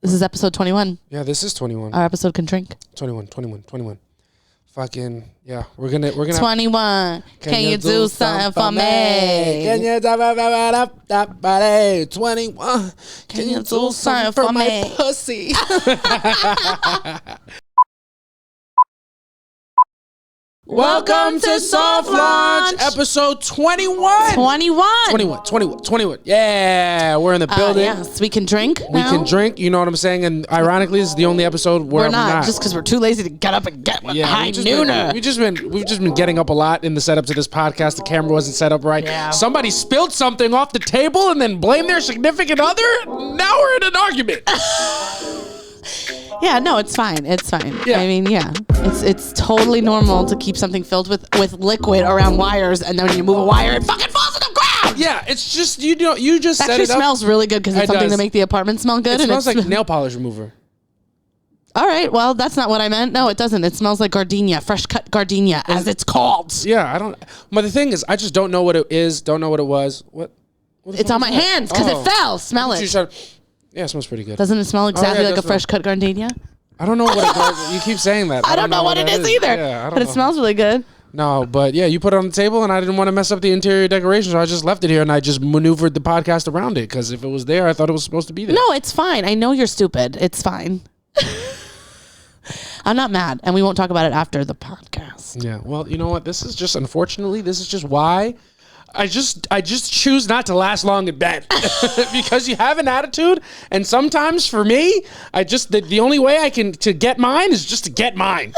This is episode 21. Yeah, this is 21. Our episode can drink. 21. Fucking, yeah. We're gonna 21. Can you do something for me? Can you do that body? 21. Can you do something for my pussy? Welcome to Soft Launch, episode 21. 21. Yeah, we're in the building. Yes, we can drink now. We can drink, you know what I'm saying? And ironically, this is the only episode where we're not. Just because we're too lazy to get up and get one. High nooner. We've just been getting up a lot in the setup to this podcast. The camera wasn't set up right. Yeah. Somebody spilled something off the table and then blamed their significant other. Now we're in an argument. Yeah, no, it's fine. It's fine. Yeah. I mean, yeah. It's totally normal to keep something filled with liquid around wires, and then when you move a wire, it fucking falls to the ground. Yeah, it's just, you just set actually it up. Smells really good because it's something to make the apartment smell good. It smells like nail polish remover. All right, well, that's not what I meant. No, it doesn't. It smells like gardenia, fresh cut gardenia, as it's called. Yeah, but the thing is, I just don't know what it is, don't know what it was. What it's on my hands because it fell. Smell it. Yeah, it smells pretty good. Doesn't it smell exactly like a fresh cut gardenia? I don't know what it does. You keep saying that. I don't know what it is either. Yeah, but it smells really good. No, but yeah, you put it on the table, and I didn't want to mess up the interior decoration, so I just left it here, and I just maneuvered the podcast around it, because if it was there, I thought it was supposed to be there. No, it's fine. I know you're stupid. It's fine. I'm not mad, and we won't talk about it after the podcast. Yeah, well, you know what? Unfortunately, this is just why I just choose not to last long in bed because you have an attitude, and sometimes for me, the only way I can to get mine is just to get mine,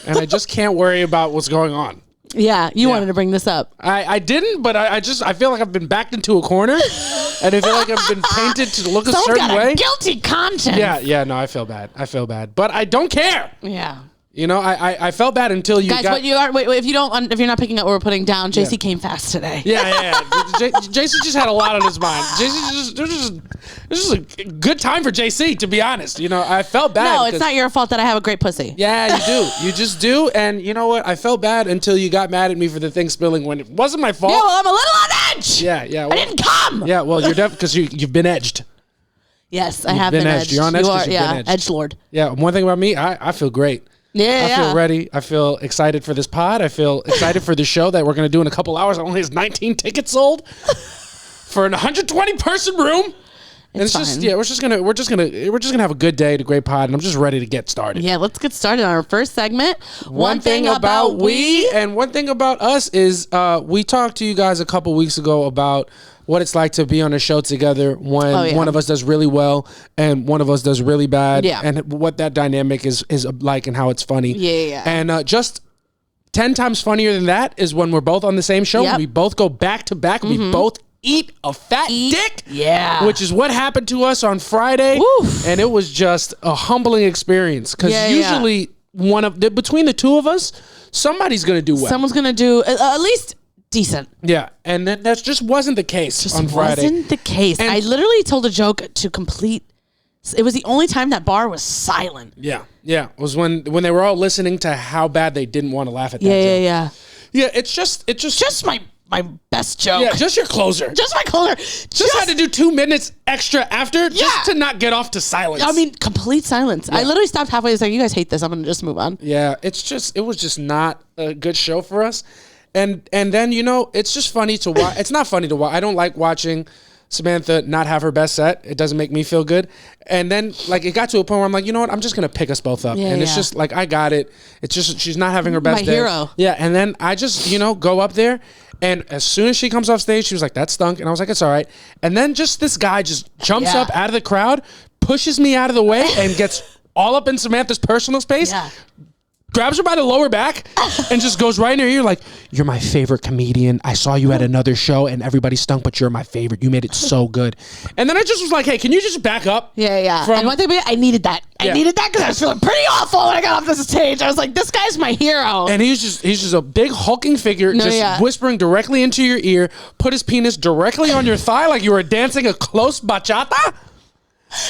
and I just can't worry about what's going on. Yeah, you wanted to bring this up. I didn't, but I feel like I've been backed into a corner, and I feel like I've been painted to look a certain way. Guilty conscience. Yeah. No, I feel bad, but I don't care. Yeah. You know, I felt bad until you guys. Wait, if you're not picking up what we're putting down, JC came fast today. Yeah. JC just had a lot on his mind. JC this is a good time for JC, to be honest. You know, I felt bad. No, it's not your fault that I have a great pussy. Yeah, you do. You just do. And you know what? I felt bad until you got mad at me for the thing spilling when it wasn't my fault. Yeah, well, I'm a little on edge. Yeah. Well, I didn't come. Yeah, well, you're because you've been edged. Yes, I have been edged. You're on edge. You've been edged. Edgelord. Yeah. One thing about me, I feel great. Yeah, I feel ready. I feel excited for this pod. I feel excited for the show that we're going to do in a couple hours. It only has 19 tickets sold for an 120 person room. And it's fine. we're just gonna have a good day, a great pod, and I'm just ready to get started. Yeah, let's get started on our first segment. One thing about we and one thing about us is we talked to you guys a couple weeks ago about what it's like to be on a show together when one of us does really well and one of us does really bad, and what that dynamic is like and how it's funny. Yeah. And just 10 times funnier than that is when we're both on the same show. Yep. We both go back to back. We both eat a fat dick, which is what happened to us on Friday. Oof. And it was just a humbling experience because usually between the two of us, somebody's gonna do well. Someone's gonna do at least decent. Yeah, and that just wasn't the case on Friday. Wasn't the case. And I literally told a joke to complete. It was the only time that bar was silent. Yeah. It was when they were all listening to how bad they didn't want to laugh at that joke. Yeah, it's just my best joke. Yeah, just your closer. Just my closer. Just had to do 2 minutes extra after just to not get off to silence. I mean, complete silence. Yeah. I literally stopped halfway. I was like, you guys hate this. I'm going to just move on. Yeah, it was just not a good show for us. And then, you know, it's just funny to watch. It's not funny to watch. I don't like watching Samantha not have her best set. It doesn't make me feel good. And then, like, it got to a point where I'm like, you know what? I'm just going to pick us both up. And it's just like, I got it. It's just, she's not having her best day. My hero. Yeah. And then I just, go up there. And as soon as she comes off stage, she was like, that stunk. And I was like, it's all right. And then just this guy just jumps up out of the crowd, pushes me out of the way, and gets all up in Samantha's personal space. Yeah. Grabs her by the lower back and just goes right in her ear like, you're my favorite comedian. I saw you at another show and everybody stunk, but you're my favorite. You made it so good. And then I just was like, hey, can you just back up? Yeah. And one thing, I needed that. I needed that because I was feeling pretty awful when I got off this stage. I was like, this guy's my hero. And he's just a big hulking figure, whispering directly into your ear, put his penis directly on your thigh like you were dancing a close bachata.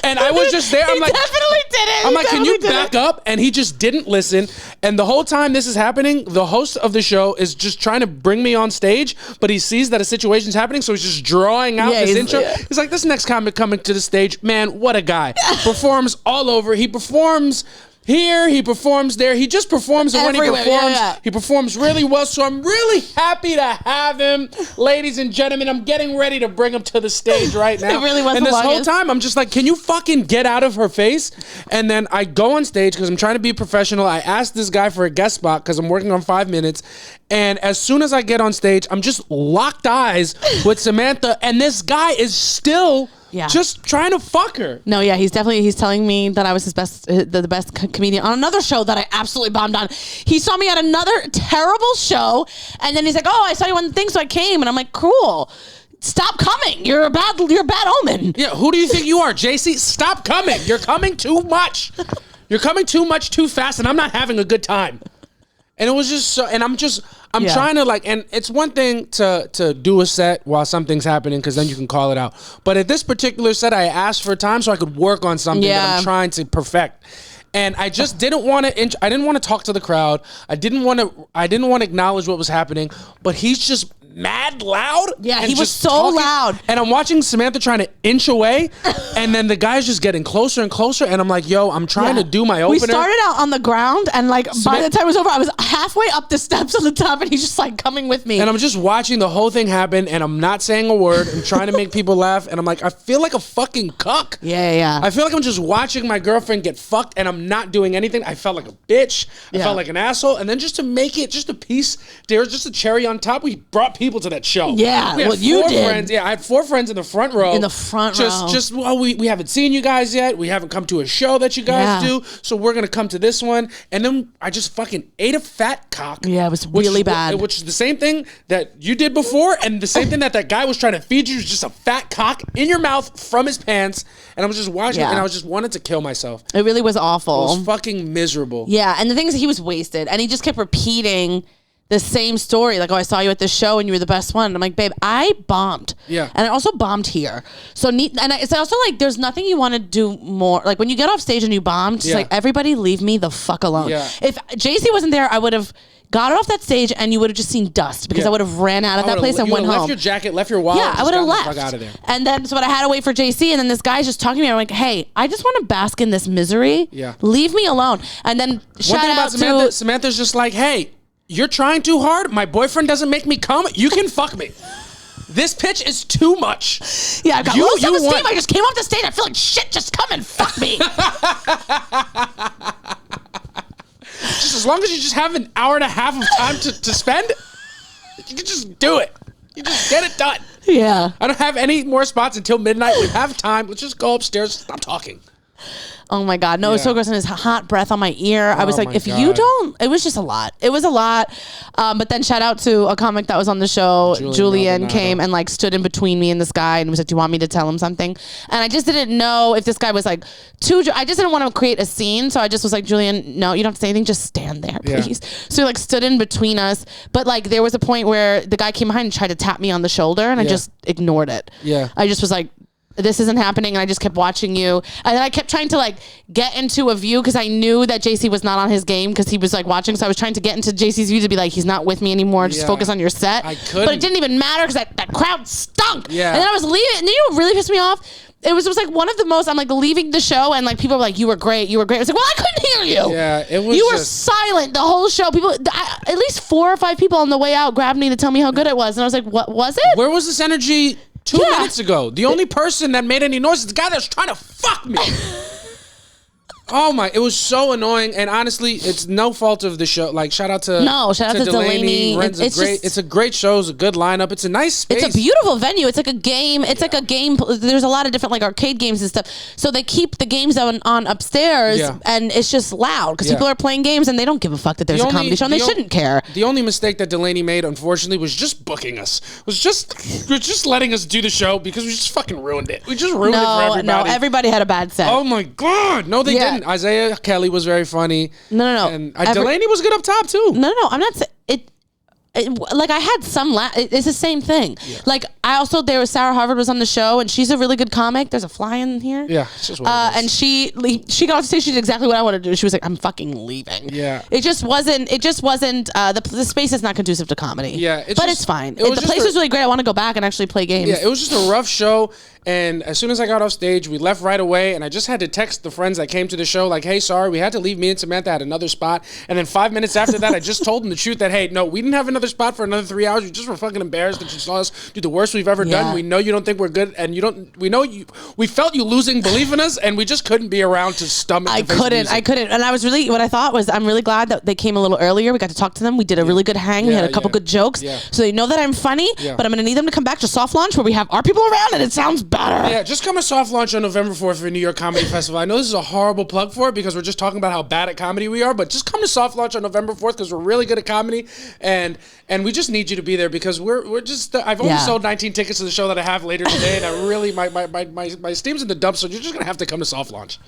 And I was just there. I'm like, definitely didn't. I'm like, can you back up? And he just didn't listen. And the whole time this is happening, the host of the show is just trying to bring me on stage, but he sees that a situation's happening, so he's just drawing out this intro. Yeah. He's like, this next comic coming to the stage, man, what a guy. Performs all over. He performs here, he performs there. He just performs, and when he performs, he performs really well. So I'm really happy to have him, ladies and gentlemen. I'm getting ready to bring him to the stage right now. It really was. And this whole time, I'm just like, can you fucking get out of her face? And then I go on stage because I'm trying to be professional. I asked this guy for a guest spot because I'm working on 5 minutes. And as soon as I get on stage, I'm just locked eyes with Samantha, and this guy is still just trying to fuck her. No, yeah, he's telling me that I was the best comedian on another show that I absolutely bombed on. He saw me at another terrible show, and then he's like, "Oh, I saw you on the thing, so I came." And I'm like, "Cool. Stop coming. You're a bad omen." Yeah, who do you think you are, JC? Stop coming. You're coming too much. You're coming too much too fast, and I'm not having a good time. And it was just so, and I'm trying to and it's one thing to do a set while something's happening because then you can call it out. But at this particular set, I asked for time so I could work on something that I'm trying to perfect. And I just didn't want to. I didn't want to talk to the crowd. I didn't want to acknowledge what was happening. But he's just mad loud. Yeah, he was so loud. And I'm watching Samantha trying to inch away, and then the guy's just getting closer and closer. And I'm like, yo, I'm trying to do my opener. We started out on the ground, and by the time it was over, I was halfway up the steps on the top, and he's just coming with me. And I'm just watching the whole thing happen, and I'm not saying a word. I'm trying to make people laugh, and I'm like, I feel like a fucking cuck. Yeah. I feel like I'm just watching my girlfriend get fucked, and I'm not doing anything. I felt like a bitch. I felt like an asshole. And then just to make it just a piece, there was just a cherry on top. We brought people to that show. Yeah, well, you did. Friends. Yeah, I had 4 friends in the front row. row. We haven't seen you guys yet. We haven't come to a show that you guys do. So we're going to come to this one. And then I just fucking ate a fat cock. Yeah, it was really bad. Which is the same thing that you did before. And the same thing that guy was trying to feed you was just a fat cock in your mouth from his pants. And I was just watching and I was just wanted to kill myself. It really was awful. It was fucking miserable. Yeah, and the thing is he was wasted. And he just kept repeating the same story, I saw you at this show and you were the best one. And I'm like, babe, I bombed. Yeah. And I also bombed here. So it's also there's nothing you want to do more. When you get off stage and you bombed, just everybody leave me the fuck alone. Yeah. If JC wasn't there, I would have got off that stage and you would have just seen dust because I would have ran out of that place and went home. Left your jacket, left your wallet. Yeah, I would have left. The fuck out of there. And then I had to wait for JC, and then this guy's just talking to me. I'm like, hey, I just want to bask in this misery. Yeah. Leave me alone. And then shout out to Samantha's just like, hey, you're trying too hard. My boyfriend doesn't make me come. You can fuck me. This pitch is too much. Yeah, I got low self-esteem. I just came off the stage. I feel like shit. Just come and fuck me. Just as long as you just have an hour and a half of time to spend, you can just do it. You just get it done. Yeah. I don't have any more spots until midnight. We have time. Let's just go upstairs. Stop talking. Oh my God. No, it was so gross. And his hot breath on my ear. I was like, if you don't, it was just a lot. It was a lot. But then shout out to a comic that was on the show. Julian came and stood in between me and this guy and was like, do you want me to tell him something? And I just didn't know if this guy was I just didn't want to create a scene. So I just was like, Julian, no, you don't have to say anything. Just stand there, please. Yeah. So he stood in between us. But there was a point where the guy came behind and tried to tap me on the shoulder and I just ignored it. Yeah. I just was like, this isn't happening, and I just kept watching you. And then I kept trying to get into a view because I knew that JC was not on his game because he was watching. So I was trying to get into JC's view to be he's not with me anymore. Just focus on your set. I couldn't. But it didn't even matter because that crowd stunk. Yeah. And then I was leaving. And you know what really pissed me off? It was one of the most. I'm leaving the show, and people were like, "You were great. You were great." I was like, "Well, I couldn't hear you. Yeah, it was. You were silent the whole show. People, at least 4 or 5 people on the way out grabbed me to tell me how good it was, and I was like, "What was it? Where was this energy?" 2 minutes ago, the only person that made any noise is the guy that was trying to fuck me. Oh my! It was so annoying, and honestly, it's no fault of the show. Shout out to Delaney. It's a great show. It's a good lineup. It's a nice space. It's a beautiful venue. It's like a game. It's like a game. There's a lot of different arcade games and stuff. So they keep the games on upstairs, and it's just loud because people are playing games and they don't give a fuck that there's a comedy show. And they shouldn't care. The only mistake that Delaney made, unfortunately, was just booking us. Was just letting us do the show because we just fucking ruined it. We just ruined it for everybody. No, everybody had a bad set. Oh my God! No, they didn't. Isaiah Kelly was very funny. No. And Delaney was good up top too. No. I'm not saying it. like I had some it's the same thing. Yeah. Like Sarah Harvard was on the show, and she's a really good comic. There's a fly in here. Yeah, it's just what it is. And she got off stage. She did exactly what I wanted to do. She was like, "I'm fucking leaving." Yeah. It just wasn't. The space is not conducive to comedy. Yeah, it's fine. The place was really great. I want to go back and actually play games. Yeah, it was just a rough show. And as soon as I got off stage, we left right away. And I just had to text the friends that came to the show, like, "Hey, sorry, we had to leave. Me and Samantha had another spot." And then 5 minutes after that, I just told them the truth that, "Hey, no, we didn't have another spot for another 3 hours. We just were fucking embarrassed that you saw us do the worst we've ever done. We know you don't think we're good, and we felt you losing belief in us, and we just couldn't be around to stomach." I couldn't. And what I thought was, I'm really glad that they came a little earlier. We got to talk to them. We did a really good hang. We had a couple good jokes. Yeah. So they know that I'm funny, but I'm going to need them to come back to soft launch where we have our people around and it sounds better. Yeah, just come to soft launch on November 4th for New York Comedy Festival. I know this is a horrible plug for it because we're just talking about how bad at comedy we are, but just come to soft launch on November 4th because we're really good at comedy, and we just need you to be there because we're just. I've only sold 19 tickets to the show that I have later today, and I really my steam's in the dumps. So you're just gonna have to come to soft launch.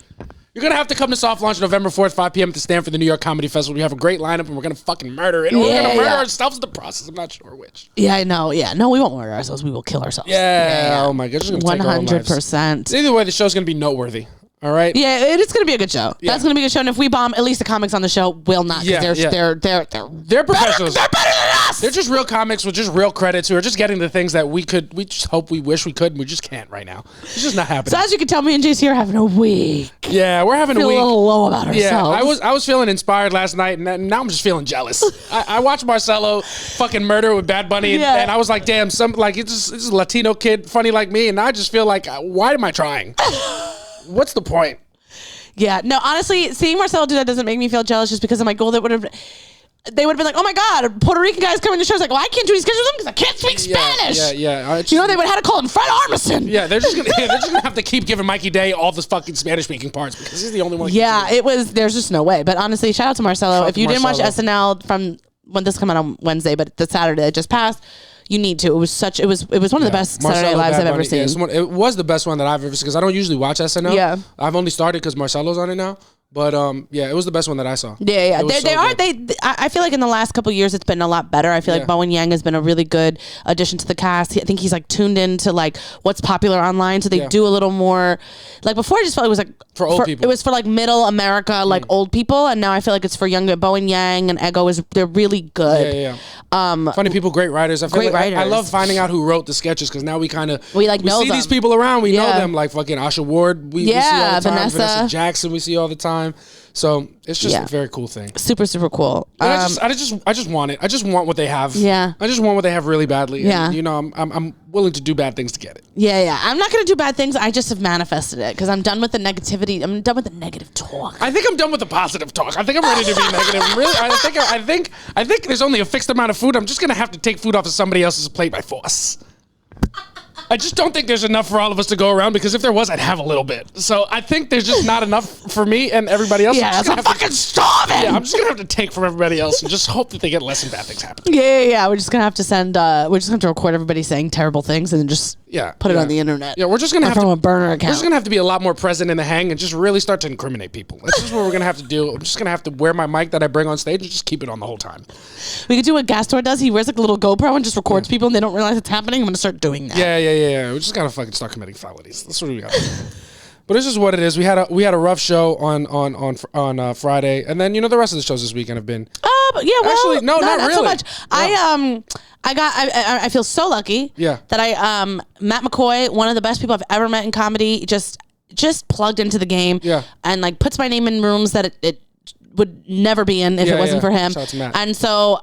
You're going to have to come to soft launch November 4th, 5 p.m. at the Stand for the New York Comedy Festival. We have a great lineup, and we're going to fucking murder it. Or we're going to murder ourselves in the process. I'm not sure which. Yeah, I know. Yeah. No, we won't murder ourselves. We will kill ourselves. Yeah. Oh, my God. 100%. Either way, the show's going to be noteworthy. All right. Yeah, it's going to be a good show. Yeah. That's going to be a good show. And if we bomb, at least the comics on the show will not. Because they're professionals. They're better than us. They're just real comics with just real credits who are just getting the things that we just hope we wish we could, and we just can't right now. It's just not happening. So as you can tell, me and JC are having a week. Yeah, we're having a week. A little low about ourselves. Yeah, I was feeling inspired last night, and now I'm just feeling jealous. I watched Marcelo fucking murder with Bad Bunny, and I was like, damn, it's a Latino kid funny like me, and I just feel like, why am I trying? What's the point? Yeah, no, honestly, seeing Marcelo do that doesn't make me feel jealous just because of my goal. They would have been like, "Oh my God, Puerto Rican guys coming to the show." It's like, well, I can't do these sketches with them because I can't speak Spanish. Yeah. They would have had to call him Fred Armisen. Yeah, they're just gonna have to keep giving Mikey Day all the fucking Spanish speaking parts because he's the only one. There's just no way. But honestly, shout out to Marcelo. If you didn't watch SNL from when this came out on Wednesday, but the Saturday that just passed, you need to. It was one of the best Saturday Night Lives I've ever seen. It was the best one that I've ever seen because I don't usually watch SNL. Yeah, I've only started because Marcelo's on it now. But it was the best one that I saw. Yeah. I feel like in the last couple of years it's been a lot better. I feel like Bowen Yang has been a really good addition to the cast. I think he's like tuned into like what's popular online, so they do a little more. Like before, I just felt it was like for old people. It was for like middle America, like old people, and now I feel like it's for younger. Bowen Yang and Ego they're really good. Yeah. Funny people, great writers. I love finding out who wrote the sketches because now we know see these people around. We know them like fucking Asha Ward. We see all the time. Vanessa Jackson. We see all the time. So it's just a very cool thing. Super, super cool. I just want it. I just want what they have. Yeah. I just want what they have really badly. Yeah. And, I'm willing to do bad things to get it. Yeah. I'm not going to do bad things. I just have manifested it because I'm done with the negativity. I'm done with the negative talk. I think I'm done with the positive talk. I think I'm ready to be negative. Really, I think there's only a fixed amount of food. I'm just going to have to take food off of somebody else's plate by force. I just don't think there's enough for all of us to go around because if there was, I'd have a little bit. So I think there's just not enough for me and everybody else. Yeah, I'm fucking starving. Yeah, I'm just gonna have to take from everybody else and just hope that they get less and bad things happen. Yeah. We're just gonna have to send. We're just gonna have to record everybody saying terrible things and then just put it on the internet. Yeah, we're just gonna have from to a burner account. We're just gonna have to be a lot more present in the hang and just really start to incriminate people. That's just what we're gonna have to do. I'm just gonna have to wear my mic that I bring on stage and just keep it on the whole time. We could do what Gastor does. He wears like a little GoPro and just records people and they don't realize it's happening. I'm gonna start doing that. Yeah. We just gotta fucking start committing felonies. That's what we got. But this is what it is. We had a rough show on Friday, and then the rest of the shows this weekend have been. Actually, no, not really. So much. No. I feel so lucky. Yeah. That Matt McCoy, one of the best people I've ever met in comedy, just plugged into the game. Yeah. And like puts my name in rooms that it would never be in if it wasn't for him. Shout out to Matt. And so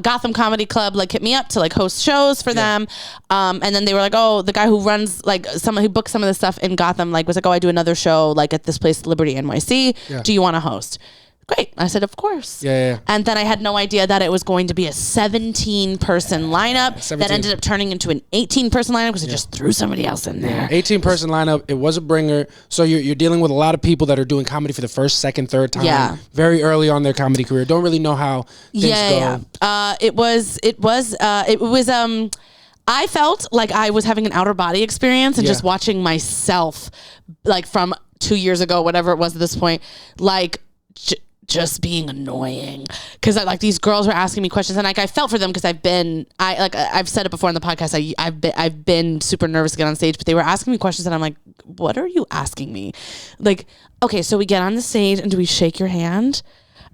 Gotham Comedy Club like hit me up to like host shows for them. And then they were like, oh, the guy who runs like someone who books some of the stuff in Gotham like was like, oh, I do another show like at this place, Liberty NYC. Yeah. Do you want to host? Great. I said, of course. Yeah. And then I had no idea that it was going to be a 17-person lineup that ended up turning into an 18-person lineup because it just threw somebody else in there. 18-person lineup. It was a bringer. So you're dealing with a lot of people that are doing comedy for the first, second, third time. Yeah. Very early on in their comedy career. Don't really know how things go. Yeah. It was. I felt like I was having an outer body experience and just watching myself, like from 2 years ago, whatever it was at this point, like. just being annoying because like these girls were asking me questions and like I felt for them because I've said it before in the podcast. I've been super nervous to get on stage, but they were asking me questions and I'm like, what are you asking me? Like, okay, so we get on the stage and do we shake your hand?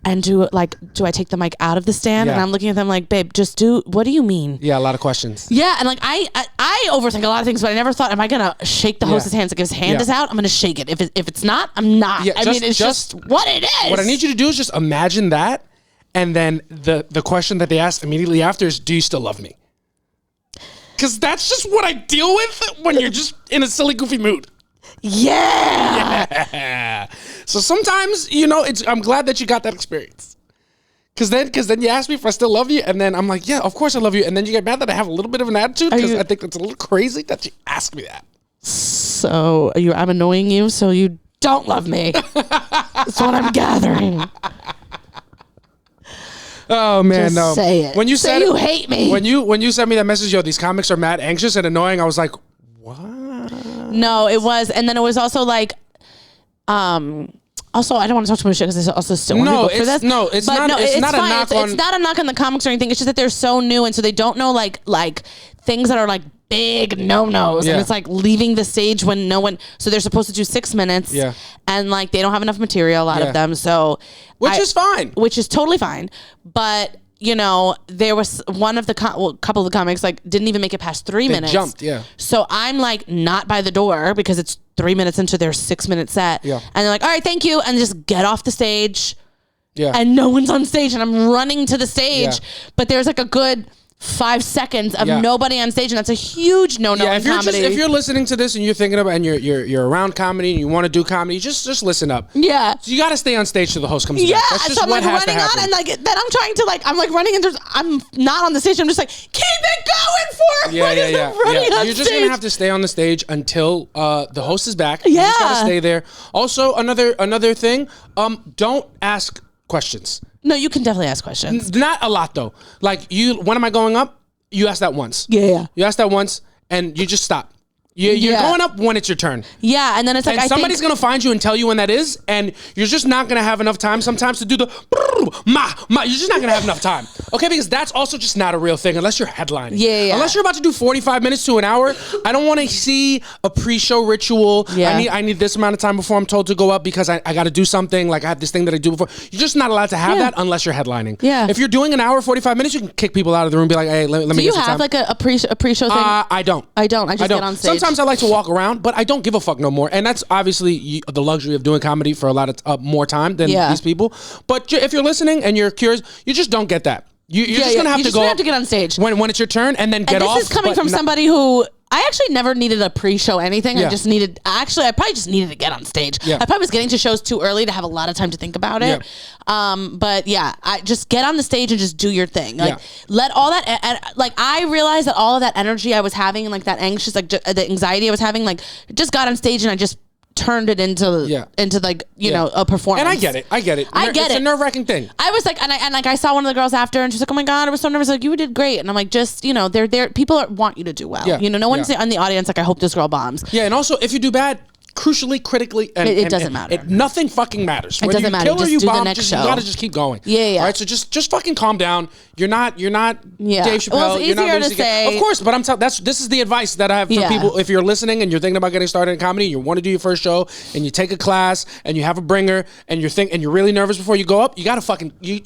And do I take the mic out of the stand? And I'm looking at them like, babe, just what do you mean? Yeah, a lot of questions. Yeah, and like I overthink a lot of things, but I never thought, am I gonna shake the host's hands? Like if his hand is out, I'm gonna shake it. If it's not, I'm not. Yeah, it's just what it is. What I need you to do is just imagine that, and then the question that they ask immediately after is, do you still love me? Because that's just what I deal with when you're just in a silly, goofy mood. Yeah. So sometimes, I'm glad that you got that experience. Because then you ask me if I still love you, and then I'm like, yeah, of course I love you. And then you get mad that I have a little bit of an attitude because I think that's a little crazy that you ask me that. So I'm annoying you, so you don't love me. That's what I'm gathering. Oh man, just no. Say it. When you say you hate me. When you sent me that message, yo, these comics are mad anxious and annoying, I was like, what? No, it was, and then it was also like, also I don't want to talk too much shit because I also still want to book for this. It's not a knock on. It's not a knock on the comics or anything. It's just that they're so new and so they don't know like things that are like big no-nos and it's like leaving the stage when no one. So they're supposed to do 6 minutes. And like they don't have enough material. A lot of them. So which is fine. Which is totally fine, but. There was one of the couple of the comics like didn't even make it past 3 minutes. Jumped, So I'm like not by the door because it's 3 minutes into their 6 minute set. And they're like, all right, thank you, and just get off the stage. And no one's on stage, and I'm running to the stage, but there's like a good 5 seconds of nobody on stage, and that's a huge no-no in comedy. If you're listening to this and you're thinking about and you're around comedy and you want to do comedy, just listen up. Yeah. So you got to stay on stage till the host comes back. That's just so I'm what like has running to happen. on, and like then I'm trying to I'm like running, and I'm not on the stage. I'm just like, keep it going for him. You're just gonna have to stay on the stage until the host is back. You just gotta stay there. Also, another thing, don't ask questions. No, you can definitely ask questions. Not a lot though. Like when am I going up? You ask that once. Yeah. You ask that once, and you just stop. You're going up when it's your turn. Yeah, and then it's like somebody's gonna find you and tell you when that is, and you're just not gonna have enough time sometimes to do the ma. You're just not gonna have enough time. Okay, because that's also just not a real thing unless you're headlining. Yeah. Unless you're about to do 45 minutes to an hour, I don't want to see a pre-show ritual. Yeah. I need this amount of time before I'm told to go up because I got to do something. Like I have this thing that I do before. You're just not allowed to have that unless you're headlining. Yeah. If you're doing an hour 45 minutes, you can kick people out of the room and be like, hey, let me get some time. Do you have like a pre-show thing? I don't. I just get on stage. Sometimes I like to walk around, but I don't give a fuck no more. And that's obviously the luxury of doing comedy for a lot of more time than these people. But if you're listening and you're curious, you just don't get that. You're just gonna have to go. You have to get on stage when it's your turn, and then get off. This is coming from somebody who I actually never needed a pre-show anything. I probably just needed to get on stage. I probably was getting to shows too early to have a lot of time to think about it. But I just get on the stage and just do your thing. Like let all that. Like I realized that all of that energy I was having and like that anxious, the anxiety I was having, like just got on stage and I just turned it into like a performance. And I get it. It's a nerve-wracking thing. I was like, and I saw one of the girls after, and she's like, "Oh my god, I was so nervous." Like, you did great, and I'm like, just they're there. People want you to do well. No one's in the audience like, I hope this girl bombs. Yeah, and also if you do bad, crucially, critically, it doesn't matter. Nothing fucking matters. It doesn't matter. Kill or you do bomb, the next show. You gotta just keep going. Yeah. All right, so just fucking calm down. You're not Dave Chappelle. Well, it's easier to say. Of course, but I'm telling. This is the advice that I have for people. If you're listening and you're thinking about getting started in comedy, you want to do your first show, and you take a class, and you have a bringer, and you're really nervous before you go up. You gotta fucking you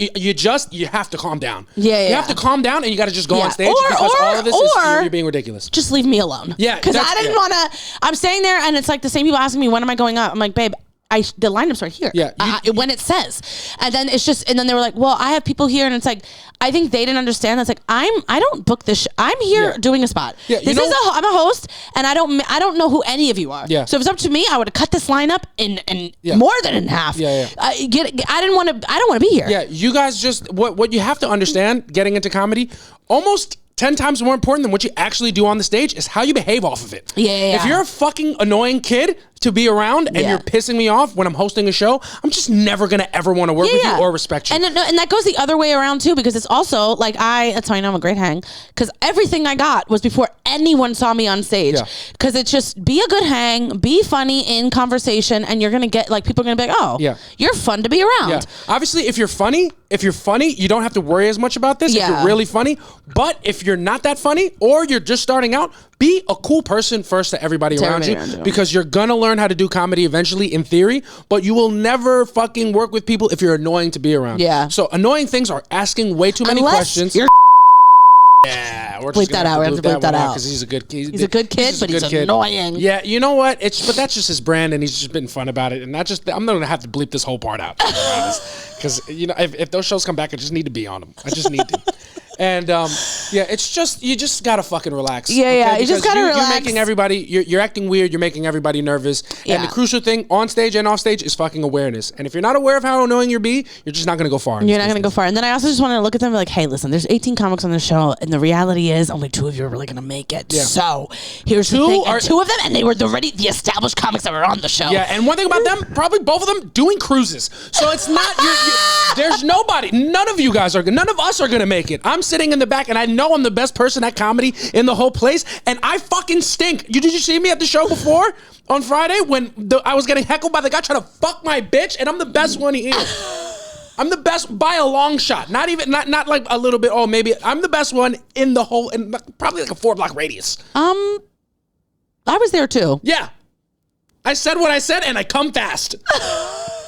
have to calm down. You have to calm down, and you gotta just go on stage because all of this is you're being ridiculous. Just leave me alone. Yeah, because I didn't want to. I'm staying there, and it's like the same people asking me, when am I going up? I'm like, babe, the lineup's right here. Yeah, when it says, and then it's just, and then they were like, well, I have people here, and it's like, I think they didn't understand. That's like, I don't book this. I'm here doing a spot. Yeah, I'm a host, and I don't know who any of you are. Yeah. So if it's up to me, I would have cut this lineup in more than in half. Yeah. I don't want to be here. Yeah, you guys just what you have to understand getting into comedy, almost 10 times more important than what you actually do on the stage is how you behave off of it. Yeah. If you're a fucking annoying kid, to be around and you're pissing me off when I'm hosting a show, I'm just never gonna ever want to work with you or respect you. And that goes the other way around too, because it's also like that's how I know I'm a great hang, because everything I got was before anyone saw me on stage. Because it's just be a good hang, be funny in conversation, and you're gonna get like people are gonna be like, oh, you're fun to be around. Yeah. Obviously, if you're funny, you don't have to worry as much about this. If you're really funny, but if you're not that funny or you're just starting out, be a cool person first to everybody around you, because you're gonna learn how to do comedy eventually in theory, but you will never fucking work with people if you're annoying to be around. Yeah. So annoying things are asking way too many questions. We're bleep that out. We have to bleep that out because he's a good kid. He's a good kid, but he's annoying. Yeah, you know what? But that's just his brand, and he's just been fun about it. And I'm not gonna have to bleep this whole part out, because if those shows come back, I just need to be on them. I just need to. And it's just you just gotta fucking relax. Yeah, you just gotta relax. You're making everybody. You're acting weird. You're making everybody nervous. Yeah. And the crucial thing on stage and off stage is fucking awareness. And if you're not aware of how annoying you're you're just not gonna go far. You're not gonna go far. And then I also just want to look at them and be like, hey, listen, there's 18 comics on the show, and the reality is only 2 of you are really gonna make it. Yeah. So here's the thing. And 2 of them, and they were already the established comics that were on the show. Yeah, and one thing about them, probably both of them doing cruises. So it's not. There's nobody. None of us are gonna make it. I'm sitting in the back, and I know I'm the best person at comedy in the whole place, and I fucking stink. Did you see me at the show before on Friday when I was getting heckled by the guy trying to fuck my bitch, and I'm the best one here. I'm the best by a long shot. Not like a little bit. Oh, maybe I'm the best one in the whole, in probably like a 4-block radius. I was there too. Yeah, I said what I said, and I come fast.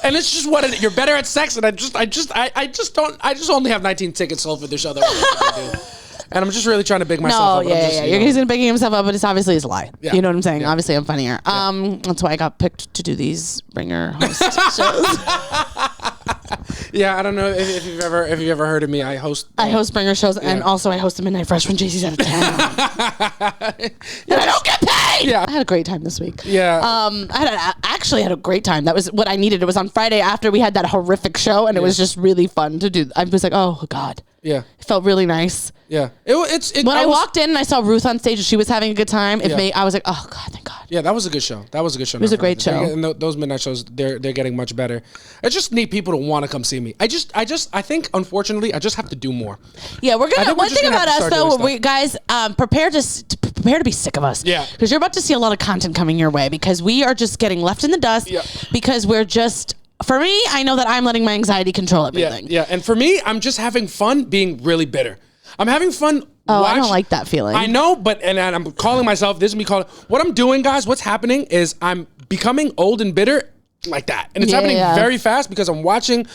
And it's just what you're better at sex, and I just only have 19 tickets sold for this show that we're gonna do. And I'm just really trying to big myself up. He's gonna big himself up, but it's obviously his lie. Yeah. You know what I'm saying? Yeah. Obviously, I'm funnier. That's why I got picked to do these bringer host shows. Yeah, I don't know if you've ever heard of me. I host bringer shows, and also I host the Midnight Fresh when JC's out of town. And I don't get paid. Yeah, I had a great time this week. Yeah, I actually had a great time. That was what I needed. It was on Friday after we had that horrific show, and it was just really fun to do. I was like, oh God. Yeah, it felt really nice. Yeah, when I walked in and I saw Ruth on stage and she was having a good time, I was like, oh God, thank God. Yeah, that was a good show. It was a great show. And those midnight shows, they're getting much better. I just need people to want to come see me. I think, unfortunately, I just have to do more. Yeah, we're gonna. One thing about us though, we guys prepare to be sick of us. Yeah, because you're about to see a lot of content coming your way, because we are just getting left in the dust. Yeah. Because we're just. For me, I know that I'm letting my anxiety control everything. Yeah. And for me, I'm just having fun being really bitter. I'm having fun. I don't like that feeling. I know, and I'm calling myself, this is me calling. What I'm doing, guys, what's happening is I'm becoming old and bitter like that. And it's happening very fast because I'm watching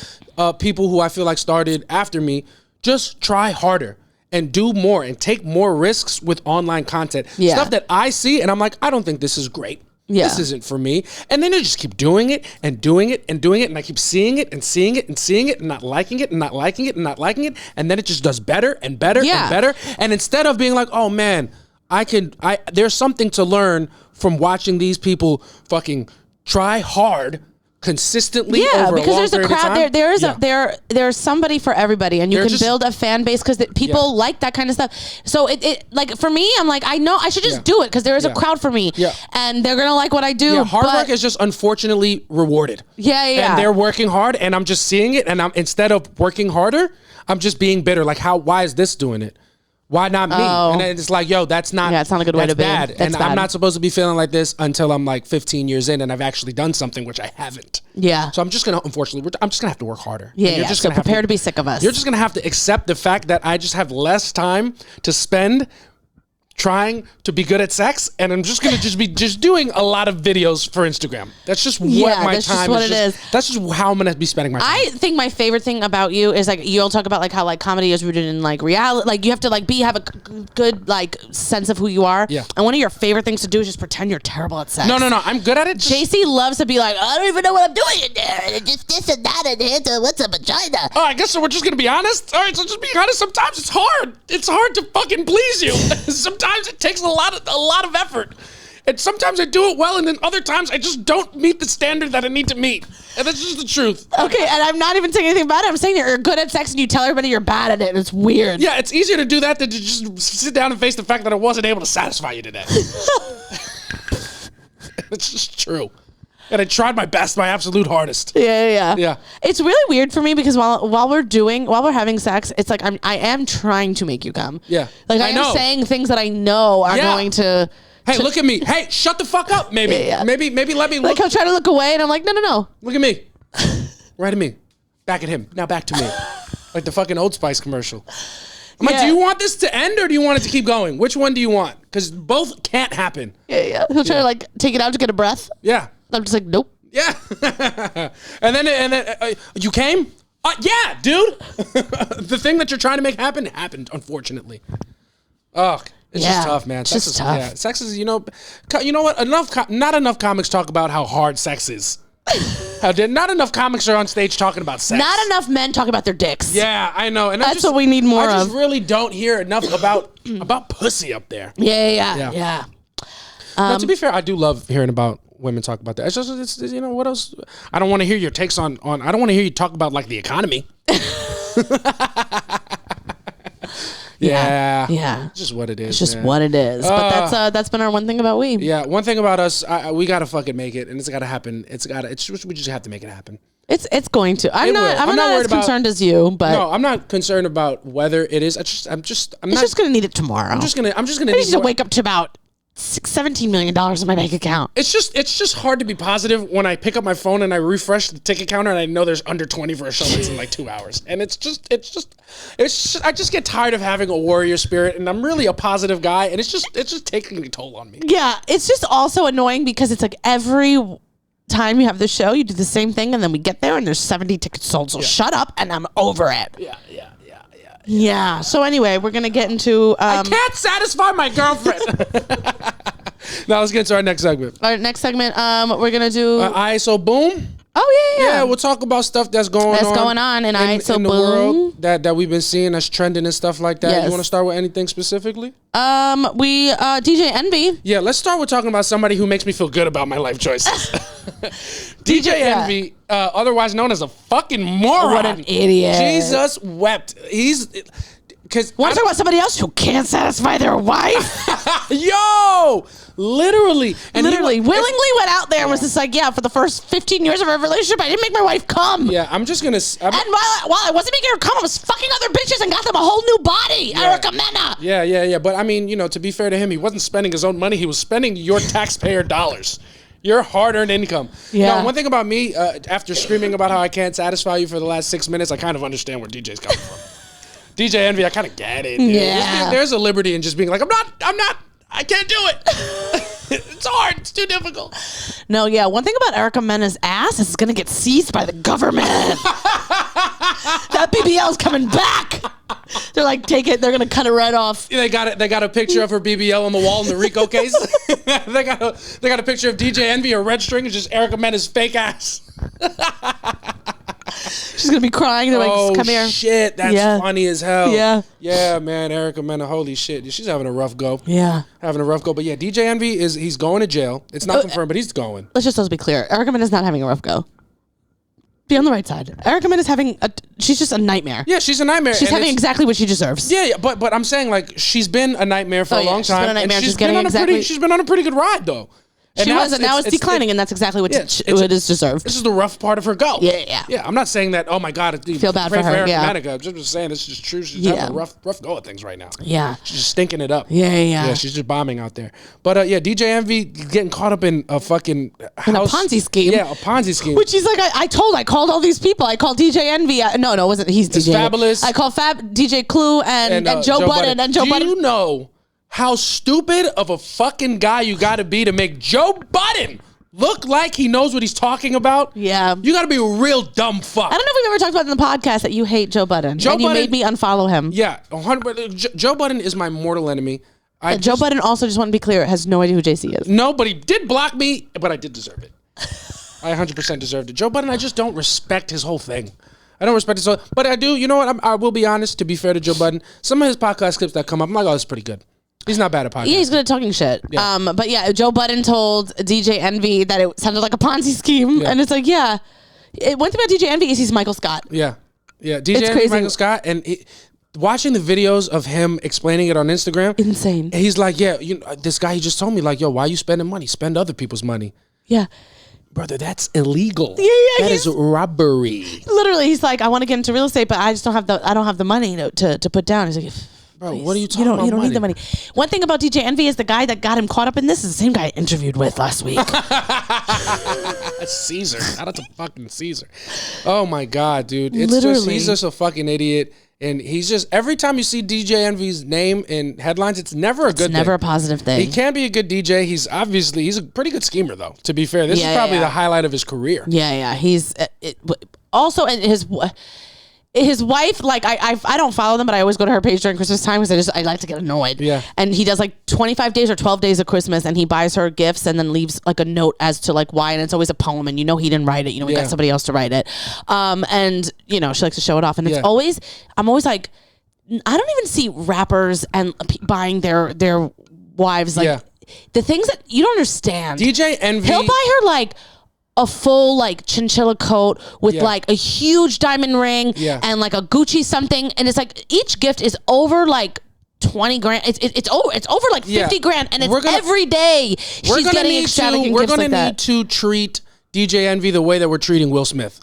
people who I feel like started after me just try harder and do more and take more risks with online content. Yeah. Stuff that I see and I'm like, I don't think this is great. Yeah. This isn't for me. And then they just keep doing it and doing it and doing it. And I keep seeing it and seeing it and seeing it and not liking it and not liking it and not liking it. And then it just does better and better and better. And instead of being like, oh man, there's something to learn from watching these people fucking try hard consistently over because a long there's a crowd there. There's somebody for everybody, and you can build a fan base because people like that kind of stuff. So it like for me, I'm like, I know I should just do it because there is a crowd for me, and they're gonna like what I do. Yeah, hard work is just unfortunately rewarded. Yeah. And they're working hard, and I'm just seeing it, and instead of working harder, I'm just being bitter. Like, why is this doing it? Why not me? And then it's like, yo, that's not. Yeah, it's not a good way to be. That's bad. I'm not supposed to be feeling like this until I'm like 15 years in and I've actually done something which I haven't. Yeah. So I'm just gonna, unfortunately, I'm just gonna have to work harder. Yeah. You're just prepare to be sick of us. You're just gonna have to accept the fact that I just have less time to spend trying to be good at sex, and I'm just gonna be doing a lot of videos for Instagram. That's just what my time is. That's just how I'm gonna be spending my time. I think my favorite thing about you is like you'll talk about like how like comedy is rooted in like reality. Like you have to like have a good like sense of who you are. Yeah. And one of your favorite things to do is just pretend you're terrible at sex. No. I'm good at it. JC loves to be like, I don't even know what I'm doing in there. And just this and that and what's a vagina. Oh, I guess so. We're just gonna be honest. All right, so just being honest. Sometimes it's hard. It's hard to fucking please you. Sometimes it takes a lot of effort. And sometimes I do it well, and then other times I just don't meet the standard that I need to meet. And that's just the truth. Okay, and I'm not even saying anything about it. I'm saying that you're good at sex and you tell everybody you're bad at it, and it's weird. Yeah, it's easier to do that than to just sit down and face the fact that I wasn't able to satisfy you today. It's just true. And I tried my best, my absolute hardest. Yeah. It's really weird for me because while we're having sex, it's like I am trying to make you come. Yeah. Like I am saying things that I know are going to. Hey, look at me. Hey, shut the fuck up. Maybe. Maybe let me look. Like I'm trying to look away, and I'm like, no. Look at me. Right at me. Back at him. Now back to me. Like the fucking Old Spice commercial. I'm like, do you want this to end or do you want it to keep going? Which one do you want? Because both can't happen. Yeah. He'll try to like take it out to get a breath. Yeah. I'm just like, nope. Yeah. and then you came? Yeah, dude. The thing that you're trying to make happened, unfortunately. Oh, it's just tough, man. It's just tough. Yeah, sex is, you know what? Not enough comics talk about how hard sex is. Not enough comics are on stage talking about sex. Not enough men talk about their dicks. Yeah, I know. And that's what we need more of. I just really don't hear enough about pussy up there. Yeah. Now, to be fair, I do love hearing about women talk about that. It's you know, what else? I don't want to hear your takes on I don't want to hear you talk about like the economy. Yeah. It's just what it is. It's just what it is. But that's been our one thing about we. Yeah, one thing about us, we gotta fucking make it, and it's gotta happen. We just have to make it happen. It's going to. I'm not as concerned as you, but no, I'm not concerned about whether it is. I'm just gonna need it tomorrow. I'm just gonna I need to wake up to about $17 million in my bank account. It's just hard to be positive when I pick up my phone and I refresh the ticket counter and I know there's under 20 for a show that's in like 2 hours. And it's just I just get tired of having a warrior spirit, and I'm really a positive guy, and it's just taking a toll on me. Yeah, it's just also annoying because it's like every time you have the show, you do the same thing, and then we get there and there's 70 tickets sold. So shut up, and I'm over it. Yeah. So anyway, we're gonna get into. I can't satisfy my girlfriend. Now let's get into our next segment. Our next segment, we're gonna do ISO Boom. Oh yeah. Yeah, we'll talk about stuff that's going on in ISO in the world that we've been seeing that's trending and stuff like that. Yes. You want to start with anything specifically? DJ Envy. Yeah, let's start with talking about somebody who makes me feel good about my life choices. DJ Envy, otherwise known as a fucking moron. What an idiot. Jesus wept. Want to talk about somebody else who can't satisfy their wife? Yo! Literally. Willingly went out there and was just like, yeah, for the first 15 years of our relationship, I didn't make my wife come. Yeah, I'm just going to... And while I wasn't making her come, I was fucking other bitches and got them a whole new body. Yeah. Erica Mena. Yeah. But I mean, to be fair to him, he wasn't spending his own money. He was spending your taxpayer dollars. Your hard-earned income. Yeah. Now, one thing about me, after screaming about how I can't satisfy you for the last 6 minutes, I kind of understand where DJ's coming from. DJ Envy, I kind of get it. Dude. Yeah. There's a liberty in just being like, I can't do it. It's hard. It's too difficult. No, yeah. One thing about Erica Mena's ass is it's going to get seized by the government. That BBL is coming back. They're like, take it. They're going to cut it right off. They got a picture of her BBL on the wall in the Rico case. they got a picture of DJ Envy, a red string, and just Erica Mena's fake ass. She's gonna be crying. They're like, come here. Shit, that's funny as hell. Yeah, man, Erica Mena, holy shit, she's having a rough go. Yeah, having a rough go. But yeah, DJ Envy he's going to jail. It's not confirmed, but he's going. Let's be clear. Erica Mena's not having a rough go. Be on the right side. Erica Mena's she's just a nightmare. Yeah, she's a nightmare. She's having exactly what she deserves. Yeah, but I'm saying like she's been a nightmare for a long time. She's been a nightmare. She's been on a pretty good ride though. And now it's declining, and that's exactly what it is deserved. This is the rough part of her go. Yeah. I'm not saying that, oh my God, feel bad for her. I'm just saying this is true. She's having a rough go at things right now. Yeah. She's just stinking it up. Yeah. She's just bombing out there. But DJ Envy getting caught up in a fucking house. In a Ponzi scheme. Yeah, a Ponzi scheme. Which he's like, I called all these people. I called DJ Envy. No, it wasn't. He's DJ. Fabulous. I called DJ Clue and Joe Budden. And Joe Budden. Do you know how stupid of a fucking guy you got to be to make Joe Budden look like he knows what he's talking about? Yeah. You got to be a real dumb fuck. I don't know if we've ever talked about in the podcast that you hate Joe Budden. You made me unfollow him. Yeah, 100%. Joe Budden is my mortal enemy. Joe Budden also, just want to be clear, has no idea who JC is. No, but he did block me, but I did deserve it. I 100% deserved it. Joe Budden, I just don't respect his whole thing. I don't respect his whole... But I do, you know what? I will be honest, to be fair to Joe Budden, some of his podcast clips that come up, I'm like, oh, that's pretty good. He's not bad at podcasting. Yeah, he's good at talking shit. Yeah. But yeah, Joe Budden told DJ Envy that it sounded like a Ponzi scheme. Yeah. And it's like, one thing about DJ Envy is he's Michael Scott. Yeah. DJ Envy, Michael Scott. And watching the videos of him explaining it on Instagram. Insane. He's like, this guy, he just told me, like, yo, why are you spending money? Spend other people's money. Yeah. brother, that's illegal. Yeah, that is robbery. Literally, he's like, I want to get into real estate, but I just don't have the money to put down. He's like, bro, what are you talking about? You don't need the money. One thing about DJ Envy is the guy that got him caught up in this is the same guy I interviewed with last week. Caesar. Shout out to fucking Caesar. Oh my God, dude. He's just a fucking idiot. And he's just, every time you see DJ Envy's name in headlines, it's never a good thing. It's never a positive thing. He can be a good DJ. He's a pretty good schemer, though, to be fair. This is probably the highlight of his career. Yeah. He's also, and his wife, like I don't follow them, but I always go to her page during Christmas time because I like to get annoyed. Yeah. And he does like 25 days or 12 days of Christmas, and he buys her gifts and then leaves like a note as to like why, and it's always a poem, and he didn't write it. He got somebody else to write it. And she likes to show it off, and it's always, I'm always like, I don't even see rappers and buying their wives like the things that you don't understand. DJ Envy, he'll buy her like a full like chinchilla coat with like a huge diamond ring and like a Gucci something, and it's like each gift is over like 20 grand. It's over like 50 grand, and it's every day she's getting extravagant gifts like that. We're gonna need to treat DJ Envy the way that we're treating Will Smith.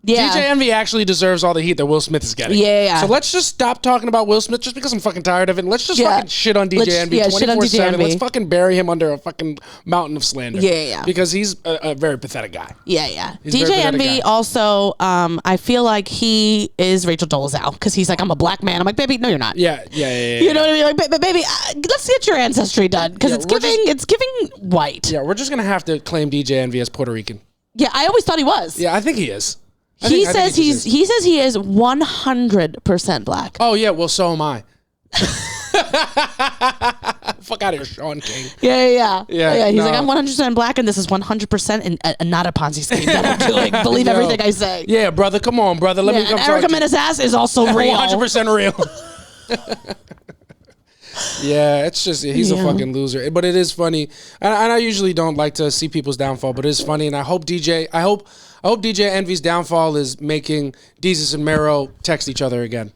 Yeah. DJ Envy actually deserves all the heat that Will Smith is getting. Yeah. So let's just stop talking about Will Smith just because I'm fucking tired of it. And let's just fucking shit on DJ Envy 24/7. Let's fucking bury him under a fucking mountain of slander. Yeah. Because he's a very pathetic guy. Yeah. DJ Envy also, I feel like he is Rachel Dolezal because he's like, I'm a black man. I'm like, baby, no, you're not. Yeah. You know what I mean? Like, baby, let's get your ancestry done because it's giving white. Yeah, we're just gonna have to claim DJ Envy as Puerto Rican. Yeah, I always thought he was. Yeah, I think he is. He says he is 100% black. Oh yeah, well so am I. Fuck out of here, Sean King. Yeah. He's like, I'm 100% black, and this is 100% and not a Ponzi scheme that I'm doing. Believe everything I say. Yeah, brother, come on, brother. Let me come talk to you. Erica Mena's ass is also real. 100% real. Yeah, it's just he's a fucking loser. But it is funny, and I usually don't like to see people's downfall, but it's funny, and I hope DJ Envy's downfall is making Desus and Mero text each other again.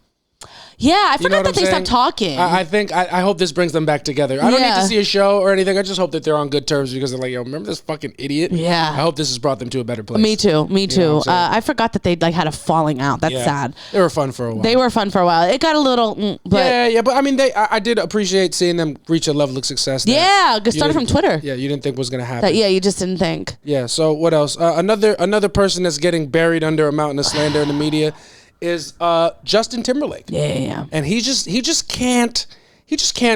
Yeah, I forgot that they stopped talking. I hope this brings them back together. I don't need to see a show or anything. I just hope that they're on good terms because they're like, yo, remember this fucking idiot? Yeah. I hope this has brought them to a better place. Me too. I forgot that they like had a falling out. That's sad. They were fun for a while. It got a little, but yeah. But I mean, I did appreciate seeing them reach a level of success. It started from Twitter. Yeah, you didn't think was gonna happen. You just didn't think. Yeah. So what else? Another person that's getting buried under a mountain of slander in the media is Justin Timberlake. Yeah. And he just can't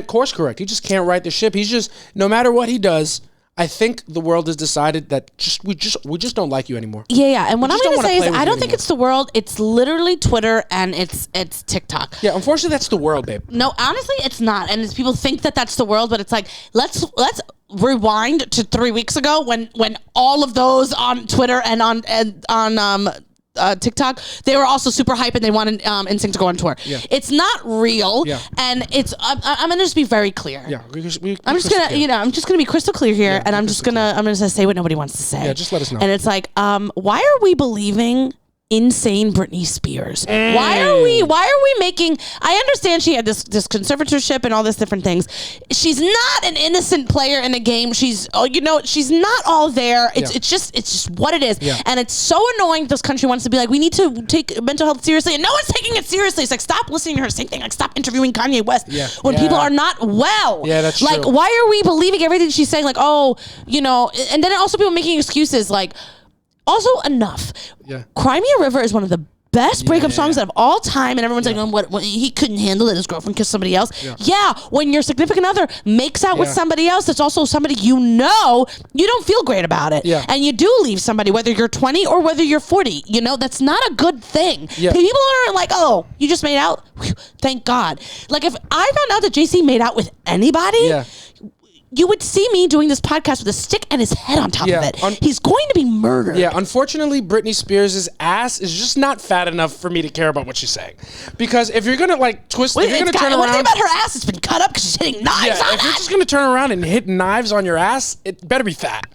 course correct. He just can't right the ship. He's just, no matter what he does, I think the world has decided that we just don't like you anymore. Yeah. And what I'm going to say is I don't think it's the world. It's literally Twitter and it's TikTok. Yeah, unfortunately that's the world, babe. No, honestly it's not. And people think that that's the world, but it's like let's rewind to 3 weeks ago when all of those on Twitter and on TikTok, they were also super hype and they wanted NSYNC to go on tour. Yeah. It's not real, and it's. I'm gonna just be very clear. Yeah, I'm just gonna be crystal clear here, and I'm gonna say what nobody wants to say. Yeah, just let us know. And it's like, why are we believing insane Britney Spears? Why are we making? I understand she had this conservatorship and all this different things. She's not an innocent player in the game. She's not all there. It's just what it is. Yeah. And it's so annoying. This country wants to be like, we need to take mental health seriously, and no one's taking it seriously. It's like, stop listening to her. Same thing. Like, stop interviewing Kanye West when people are not well. Yeah, that's like, true. why are we believing everything she's saying? Like, and then also people making excuses like. Also, enough. Yeah. Cry Me a River is one of the best breakup songs of all time, and everyone's like, what, he couldn't handle it, his girlfriend kissed somebody else. Yeah, when your significant other makes out with somebody else that's also somebody you don't feel great about it. Yeah. And you do leave somebody, whether you're 20 or whether you're 40. That's not a good thing. Yeah. People are like, oh, you just made out? Whew, thank God. Like, if I found out that JC made out with anybody... You would see me doing this podcast with a stick and his head on top of it. He's going to be murdered. Yeah, unfortunately, Britney Spears' ass is just not fat enough for me to care about what she's saying. Because if you're going to twist, if you're going to turn around... One thing about her ass, it's been cut up because she's hitting knives on it. If you're just going to turn around and hit knives on your ass, it better be fat.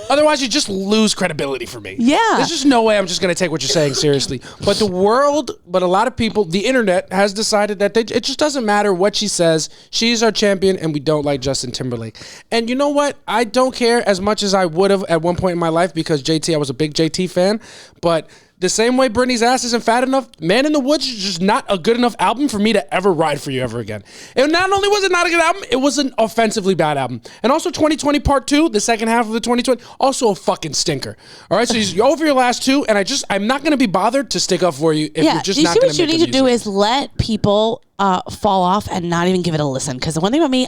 Otherwise, you just lose credibility for me. Yeah. There's just no way I'm just going to take what you're saying seriously. But a lot of people, the internet has decided that it just doesn't matter what she says. She's our champion and we don't like Justin Timberlake. And you know what? I don't care as much as I would have at one point in my life because I was a big JT fan. But the same way Britney's ass isn't fat enough, Man in the Woods is just not a good enough album for me to ever ride for you ever again. And not only was it not a good album, it was an offensively bad album. And also 2020 Part 2, the second half of the 2020, also a fucking stinker. All right, so you're over your last two, and I'm not going to be bothered to stick up for you if you're just not going to make what you need to do is let people fall off and not even give it a listen. Because the one thing about me,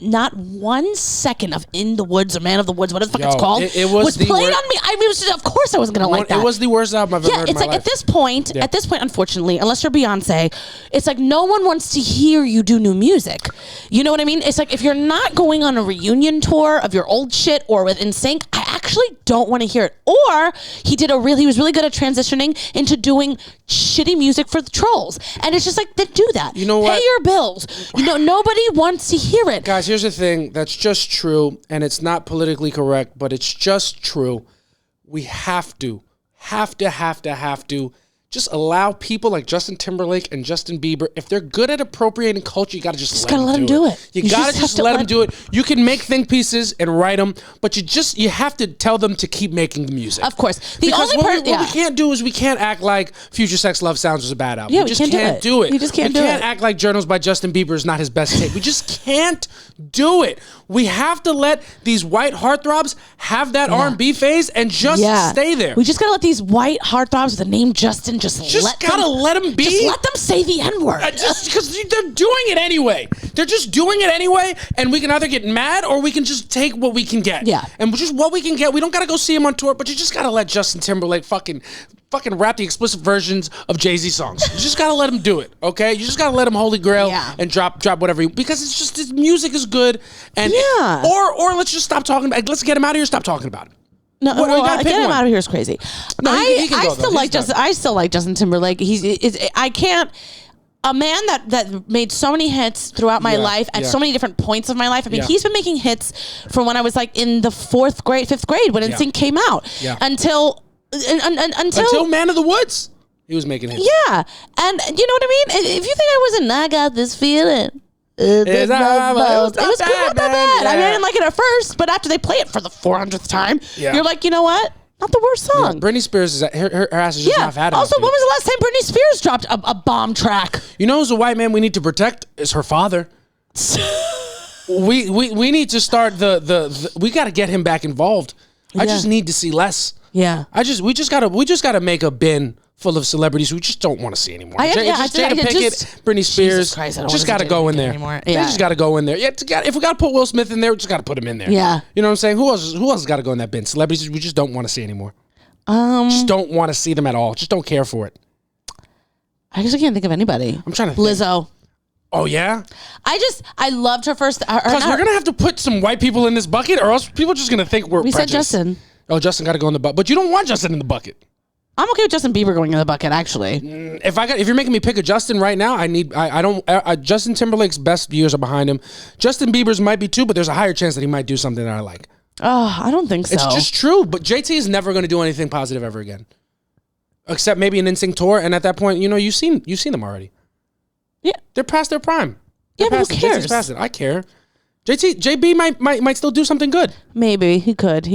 not 1 second of In the Woods or Man of the Woods, whatever the fuck it's called, it was played on me. I mean, of course I wasn't going to like that. It was the worst album I've ever heard in my life. At this point, unfortunately, unless you're Beyonce, it's like no one wants to hear you do new music. You know what I mean? It's like if you're not going on a reunion tour of your old shit or with NSYNC, I actually don't want to hear it. Or he was really good at transitioning into doing shitty music for the trolls. And it's just like, then do that. You know what? Pay your bills. Nobody wants to hear it. Guys, here's the thing that's just true, and it's not politically correct, but it's just true. We have to just allow people like Justin Timberlake and Justin Bieber, if they're good at appropriating culture, you gotta just let them do it. You gotta just let them do it. You can make think pieces and write them, but you have to tell them to keep making the music. Of course. What we can't do is we can't act like Future Sex Love Sounds was a bad album. Yeah, we just can't do it. We just can't do it. We can't act like Journals by Justin Bieber is not his best tape. We just can't do it. We have to let these white heartthrobs have that R&B phase and just stay there. We just gotta let these white heartthrobs with the name Justin let them be. Just let them say the N-word. Just because they're doing it anyway. They're just doing it anyway, and we can either get mad or we can just take what we can get. Yeah. And just what we can get. We don't gotta go see him on tour, but you just gotta let Justin Timberlake fucking rap the explicit versions of Jay-Z songs. You just gotta let him do it, okay? You just gotta let him Holy Grail and drop whatever because it's just his music is good. And or let's just stop talking about. Let's get him out of here. Stop talking about it. No, get him out of here is crazy. No, he can I go, still like Justin. I still like Justin Timberlake. I can't. A man that made so many hits throughout my life at so many different points of my life. I mean, he's been making hits from when I was like in the 4th grade, 5th grade when NSYNC came out until Man of the Woods. He was making hits. Yeah, and you know what I mean. If you think I got this feeling. It was not that bad. Yeah. I mean, I didn't like it at first, but after they play it for the 400th time, you're like, you know what? Not the worst song. Yeah, Britney Spears her ass is just not fat enough. Also, when was the last time Britney Spears dropped a bomb track? You know who's a white man we need to protect is her father. we need to start we got to get him back involved. I just need to see less. Yeah. We just gotta make a bin full of celebrities we just don't want to see anymore. Jada Pinkett, Britney Spears, just got to go in there. They just got to go in there. Yeah, if we got to put Will Smith in there, we just got to put him in there. Yeah. You know what I'm saying? Who else got to go in that bin? Celebrities we just don't want to see anymore. Just don't want to see them at all. Just don't care for it. I guess I can't think of anybody. I'm trying to think. Lizzo. Oh, yeah? I loved her first. Because we're going to have to put some white people in this bucket or else people are just going to think we're prejudiced. Said Justin. Oh, Justin got to go in the bucket. But you don't want Justin in the bucket. I'm okay with Justin Bieber going in the bucket, actually. If you're making me pick a Justin right now, Justin Timberlake's best years are behind him. Justin Bieber's might be too, but there's a higher chance that he might do something that I like. Oh, I don't think so. It's just true, but JT is never going to do anything positive ever again. Except maybe an NSYNC tour, and at that point, you've seen them already. Yeah. They're past their prime. But who cares? JT's past it. I care. JB might still do something good. Maybe he could.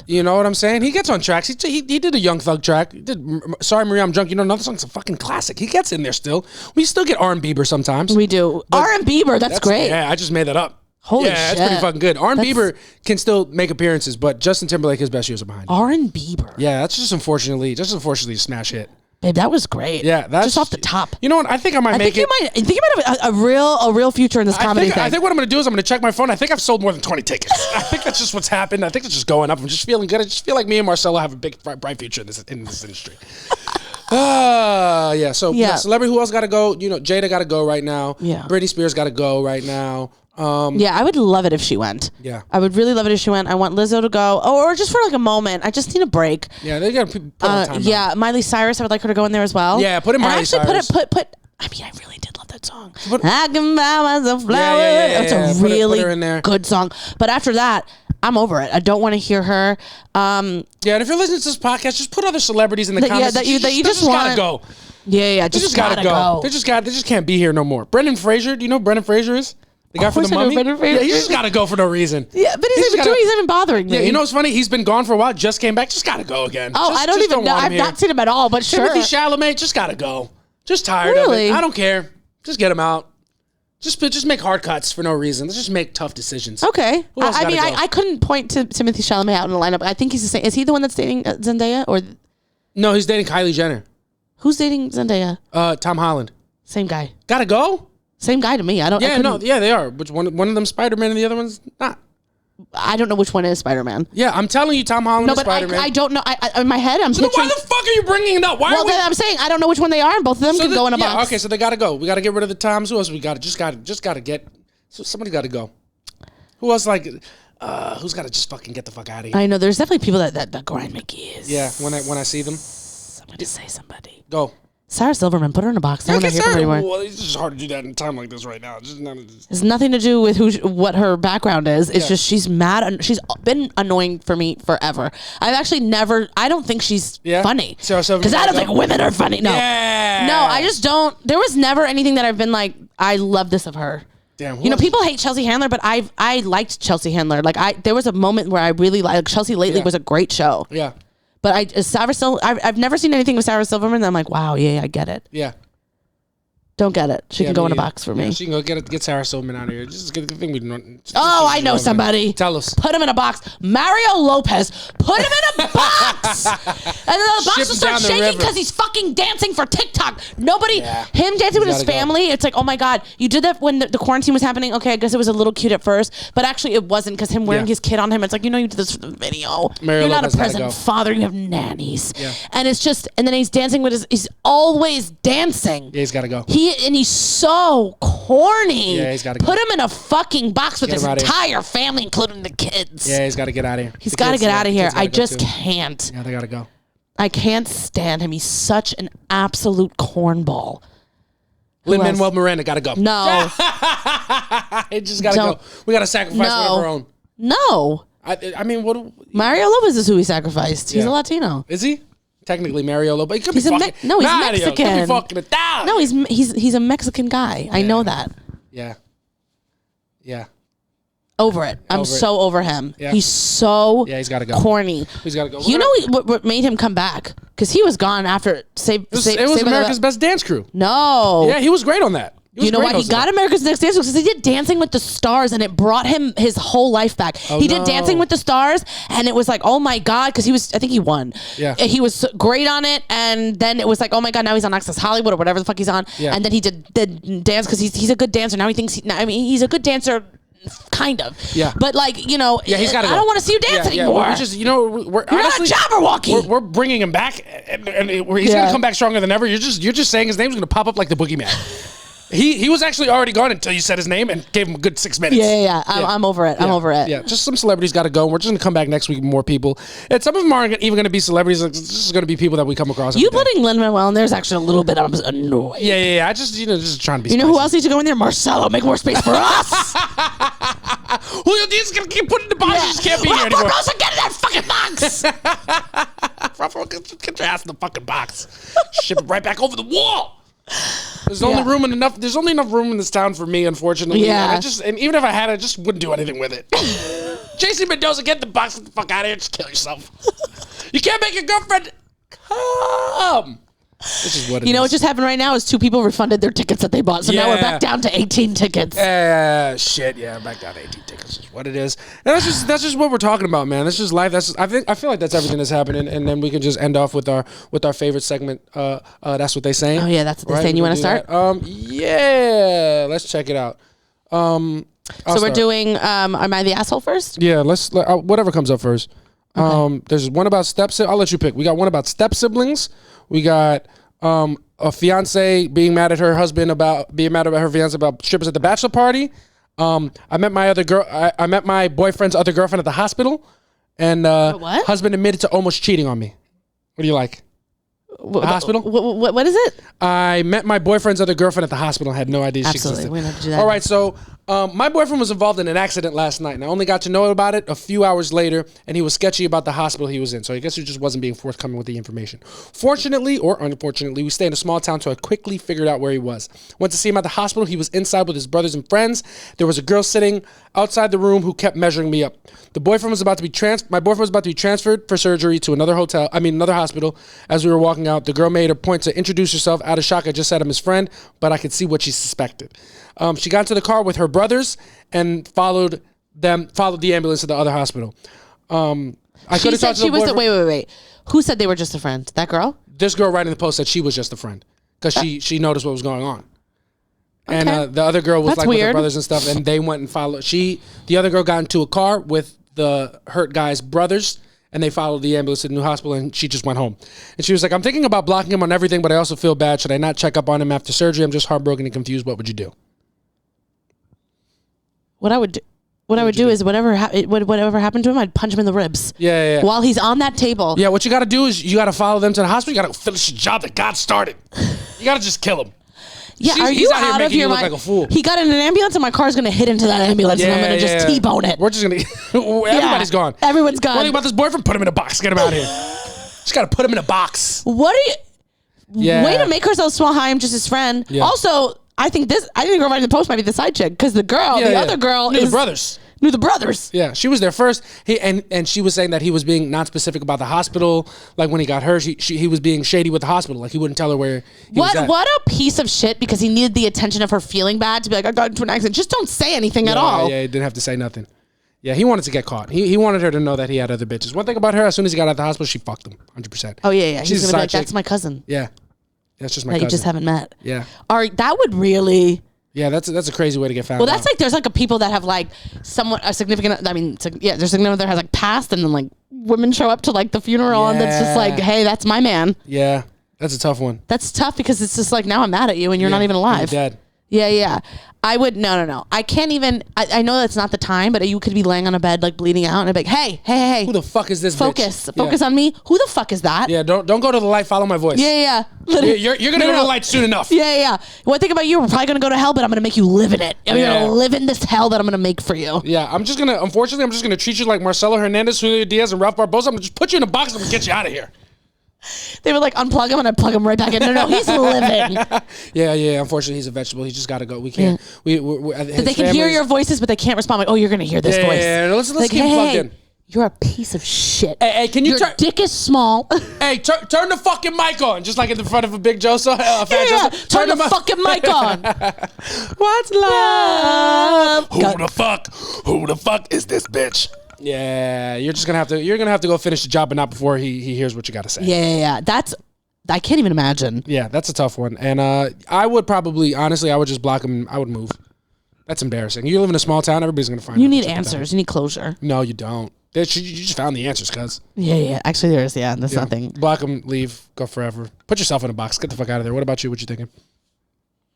You know what I'm saying? He gets on tracks. He did a Young Thug track. He did Sorry Maria I'm Drunk. Another song's a fucking classic. He gets in there still. We still get R and Bieber sometimes. We do. R and Bieber. That's great. Yeah, I just made that up. Holy shit. Yeah, that's pretty fucking good. R and Bieber can still make appearances, but Justin Timberlake, his best years are behind him. R and Bieber. Yeah, that's just unfortunately a smash hit. Babe, that was great. Yeah, that's just off the top. You know what? I think I might make it. I think you might have a real future in this comedy thing. I think what I'm going to do is I'm going to check my phone. I think I've sold more than 20 tickets. I think that's just what's happened. I think it's just going up. I'm just feeling good. I just feel like me and Marcella have a big, bright future in this industry. So celebrity, who else got to go? Jada got to go right now. Yeah. Britney Spears got to go right now. I would love it if she went. Yeah. I would really love it if she went. I want Lizzo to go. Or just for like a moment. I just need a break. Yeah, they got to put time out. Miley Cyrus, I would like her to go in there as well. Yeah, put in Miley Cyrus. I really did love that song. I can buy myself flowers. It's a really good song. But after that, I'm over it. I don't want to hear her. And if you're listening to this podcast, just put other celebrities in the comments. That you just gotta go. Yeah, just gotta go. They just can't be here no more. Brendan Fraser. Do you know who Brendan Fraser is? The guy from the Mummy? Yeah, he just got to go for no reason. Yeah, but he's even bothering me. Yeah, you know what's funny? He's been gone for a while, just came back, just got to go again. Oh, I don't even know. I've not seen him at all, but sure. Timothy Chalamet, just got to go. Just tired of it. I don't care. Just get him out. Just make hard cuts for no reason. Let's just make tough decisions. Okay. I mean, I couldn't point to Timothy Chalamet out in the lineup. I think he's the same. Is he the one that's dating Zendaya? Or no, he's dating Kylie Jenner. Who's dating Zendaya? Tom Holland. Same guy. Gotta go? Same guy to me. I don't. Yeah, yeah, they are. Which one of them Spider-Man and the other one's not. I don't know which one is Spider-Man. Yeah, I'm telling you, Tom Holland is Spider-Man. I don't know. In my head, I'm so why the fuck are you bringing it up? I'm saying I don't know which one they are, and both of them can go in a box. Okay, so they gotta go. We gotta get rid of the Toms. Who else we got? Just gotta get. So somebody gotta go. Who else who's gotta just fucking get the fuck out of here? I know there's definitely people that grind my gears. Yeah, when I see them. Somebody say somebody. Go. Sarah Silverman, put her in a box. I don't want to hear from her anymore. Well, it's just hard to do that in a time like this right now. It's nothing to do with what her background is. It's just she's mad. And she's been annoying for me forever. I've actually never. I don't think she's funny. Because I don't think women are funny. No, no, I just don't. There was never anything that I've been like, I love this of her. Damn, people hate Chelsea Handler, but I liked Chelsea Handler. There was a moment where I really liked Chelsea Lately was a great show. Yeah. But I've never seen anything with Sarah Silverman. And I'm like, wow, yeah, I get it. Yeah. Don't get it. She can go in a box for me. She can go get Sarah Silverman out of here. Just get the thing we don't. I know somebody. Tell us. Put him in a box. Mario Lopez. Put him in a box. And then the box will start shaking because he's fucking dancing for TikTok. Him dancing with his family. It's like, oh my God, you did that when the quarantine was happening. Okay, I guess it was a little cute at first, but actually it wasn't because him wearing his kid on him. It's like, you did this for the video. You're not a present father. You have nannies. Yeah. And it's just, and then he's dancing with he's always dancing. Yeah, he's got to go. He's so corny. Yeah, he's got to go. Put him in a fucking box with his entire family, including the kids. Yeah, he's got to get out of here. He's got to get out of here. I just can't. Yeah, they got to go. I can't stand him. He's such an absolute cornball. Lin-Manuel Miranda got to go. No. It just got to go. We got to sacrifice one of our own. No. I mean, what? Mario Lopez is who he sacrificed. He's a Latino. Is he? Technically Mario Lopez. He could he's be fucking. No, he's Mexican. Could be fucking it down. No, he's a Mexican guy. I know that. Yeah. Yeah. Over it. I'm so over him. Yeah. He's so he's got to go. corny. He's got to go. You know what made him come back? Because he was gone after It was America's Best Dance Crew. No. Yeah, he was great on that. You know why he got America's Next Dance? Because he did Dancing with the Stars, and it brought him his whole life back. He did Dancing with the Stars, and it was like, oh my God, because I think he won. Yeah. He was great on it, and then it was like, oh my God, now he's on Access Hollywood or whatever the fuck he's on. Yeah. And then he did dance because he's a good dancer. Now he thinks, he's a good dancer. Kind of. Yeah. But he's got to go. I don't want to see you dance anymore. We're just, we're You're honestly, not a Jabberwocky. We're bringing him back, and he's going to come back stronger than ever. You're just saying his name's going to pop up like the boogeyman. He was actually already gone until you said his name and gave him a good 6 minutes. Yeah. I'm over it. I'm over it. Yeah, just some celebrities got to go. We're just going to come back next week with more people. And some of them aren't even going to be celebrities. It's just going to be people that we come across. You putting Lin-Manuel in there is actually a little bit annoying. Yeah. I just, just trying to be You know who else needs to go in there? Marcelo. Make more space for us. Julio Diaz is going to keep putting the box. You just can't be here anymore. Rosa, get in that fucking box. Get your ass in the fucking box. Ship it right back over the wall. There's only enough room in this town for me, unfortunately. Yeah. And even if I had it, I just wouldn't do anything with it. JC Mendoza, get the box the fuck out of here. Just kill yourself. You can't make your girlfriend come. This is what it is. You know what just happened right now is 2 people refunded their tickets that they bought. So now we're back down to 18 tickets. Shit, yeah, back down to 18 tickets is what it is. And that's just what we're talking about, man. That's just life. I feel like that's everything that's happening, and then we can just end off with our favorite segment. That's what they saying. Oh yeah, that's what they're saying. You want to start? Yeah, let's check it out. So we're doing Am I the Asshole first? Yeah, let's whatever comes up first. Okay. There's one about I'll let you pick. We got one about step siblings. We got a fiance being mad at her husband about her fiance about strippers at the bachelor party. I met my boyfriend's other girlfriend at the hospital, and husband admitted to almost cheating on me. What do you like? The hospital? What is it? I met my boyfriend's other girlfriend at the hospital and had no idea she existed. Absolutely, we don't have to do that. All right, so My boyfriend was involved in an accident last night, and I only got to know about it a few hours later, and he was sketchy about the hospital he was in, so I guess he just wasn't being forthcoming with the information. Fortunately, or unfortunately, we stay in a small town, so I quickly figured out where he was. Went to see him at the hospital. He was inside with his brothers and friends. There was a girl sitting outside the room who kept measuring me up. My boyfriend was about to be transferred for surgery to another hospital. As we were walking out, the girl made a point to introduce herself. Out of shock, I just said I'm his friend, but I could see what she suspected. She got into the car with her brothers and followed the ambulance to the other hospital. She said she was. Wait. Who said they were just a friend? That girl? This girl writing the post said she was just a friend because she noticed what was going on. Okay. And the other girl was with her brothers and stuff, and they went and followed. The other girl got into a car with the hurt guy's brothers, and they followed the ambulance to the new hospital, and she just went home. And she was like, I'm thinking about blocking him on everything, but I also feel bad. Should I not check up on him after surgery? I'm just heartbroken and confused. What would you do? What I would do is whatever happened to him, I'd punch him in the ribs. Yeah. While he's on that table. Yeah, what you got to do is you got to follow them to the hospital. You got to finish the job that God started. You got to just kill him. Yeah, are you out of your mind? Like a fool. He got in an ambulance, and my car's gonna hit into that ambulance, and I'm gonna just T-bone it. We're just gonna. Everybody's gone. Everyone's gone. What do you about this boyfriend? Put him in a box. Get him out of here. Just gotta put him in a box. What are you? Yeah. Way to make herself small. Hi, I'm just his friend. Yeah. Also, I think the girl writing the post might be the side chick because the other girl knew the brothers. Knew the brothers. Yeah, she was there first. And she was saying that he was being not specific about the hospital. Like when he got hurt, he was being shady with the hospital. Like he wouldn't tell her where he was at. What a piece of shit, because he needed the attention of her feeling bad to be like, I got into an accident. Just don't say anything at all. Yeah, he didn't have to say nothing. Yeah, he wanted to get caught. He wanted her to know that he had other bitches. One thing about her, as soon as he got out of the hospital, she fucked him, 100%. Oh, yeah. He's going to be like, that's my cousin. Yeah. That's just my cousin. That you just haven't met. Yeah. That would really... Yeah, that's a crazy way to get found out. Well, that's like, there's like a people that have like their significant other has like passed, and then like women show up to like the funeral, and it's just like, hey, that's my man. Yeah, that's a tough one. That's tough because it's just like, now I'm mad at you and you're not even alive. You're dead. Yeah. I would, no. I can't even, I know that's not the time, but you could be laying on a bed like bleeding out, and I'd be like, hey. Who the fuck is this Focus bitch? On me. Who the fuck is that? Yeah, don't go to the light, follow my voice. Yeah. You're going to go to the light soon enough. Yeah. Well, I think about you, we're probably going to go to hell, but I'm going to make you live in it. I'm going to live in this hell that I'm going to make for you. Yeah, I'm just going to treat you like Marcelo Hernandez, Julio Diaz, and Ralph Barbosa. I'm going to just put you in a box and get you out of here. They would like unplug him, and I'd plug him right back in. No, he's living. Yeah. Unfortunately, he's a vegetable. He's just got to go. We can't. Yeah. They can hear your voices, but they can't respond. Like, oh, you're going to hear this voice. Yeah. Let's like, keep plugged in. You're a piece of shit. Hey, can you your dick is small. Hey, turn the fucking mic on, just like in the front of a big Joseph. Turn the fucking mic on. What's love? Who the fuck is this bitch? Yeah, you're gonna have to go finish the job, but not before he hears what you got to say. Yeah. I can't even imagine. Yeah, that's a tough one. And I would probably, honestly, I would just block him. I would move. That's embarrassing. You live in a small town, everybody's gonna find. You need answers. You need closure. No, you don't. You just found the answers, cuz. Yeah. Actually, there is. Yeah, there's nothing. Block him, leave, go forever. Put yourself in a box. Get the fuck out of there. What about you? What you thinking?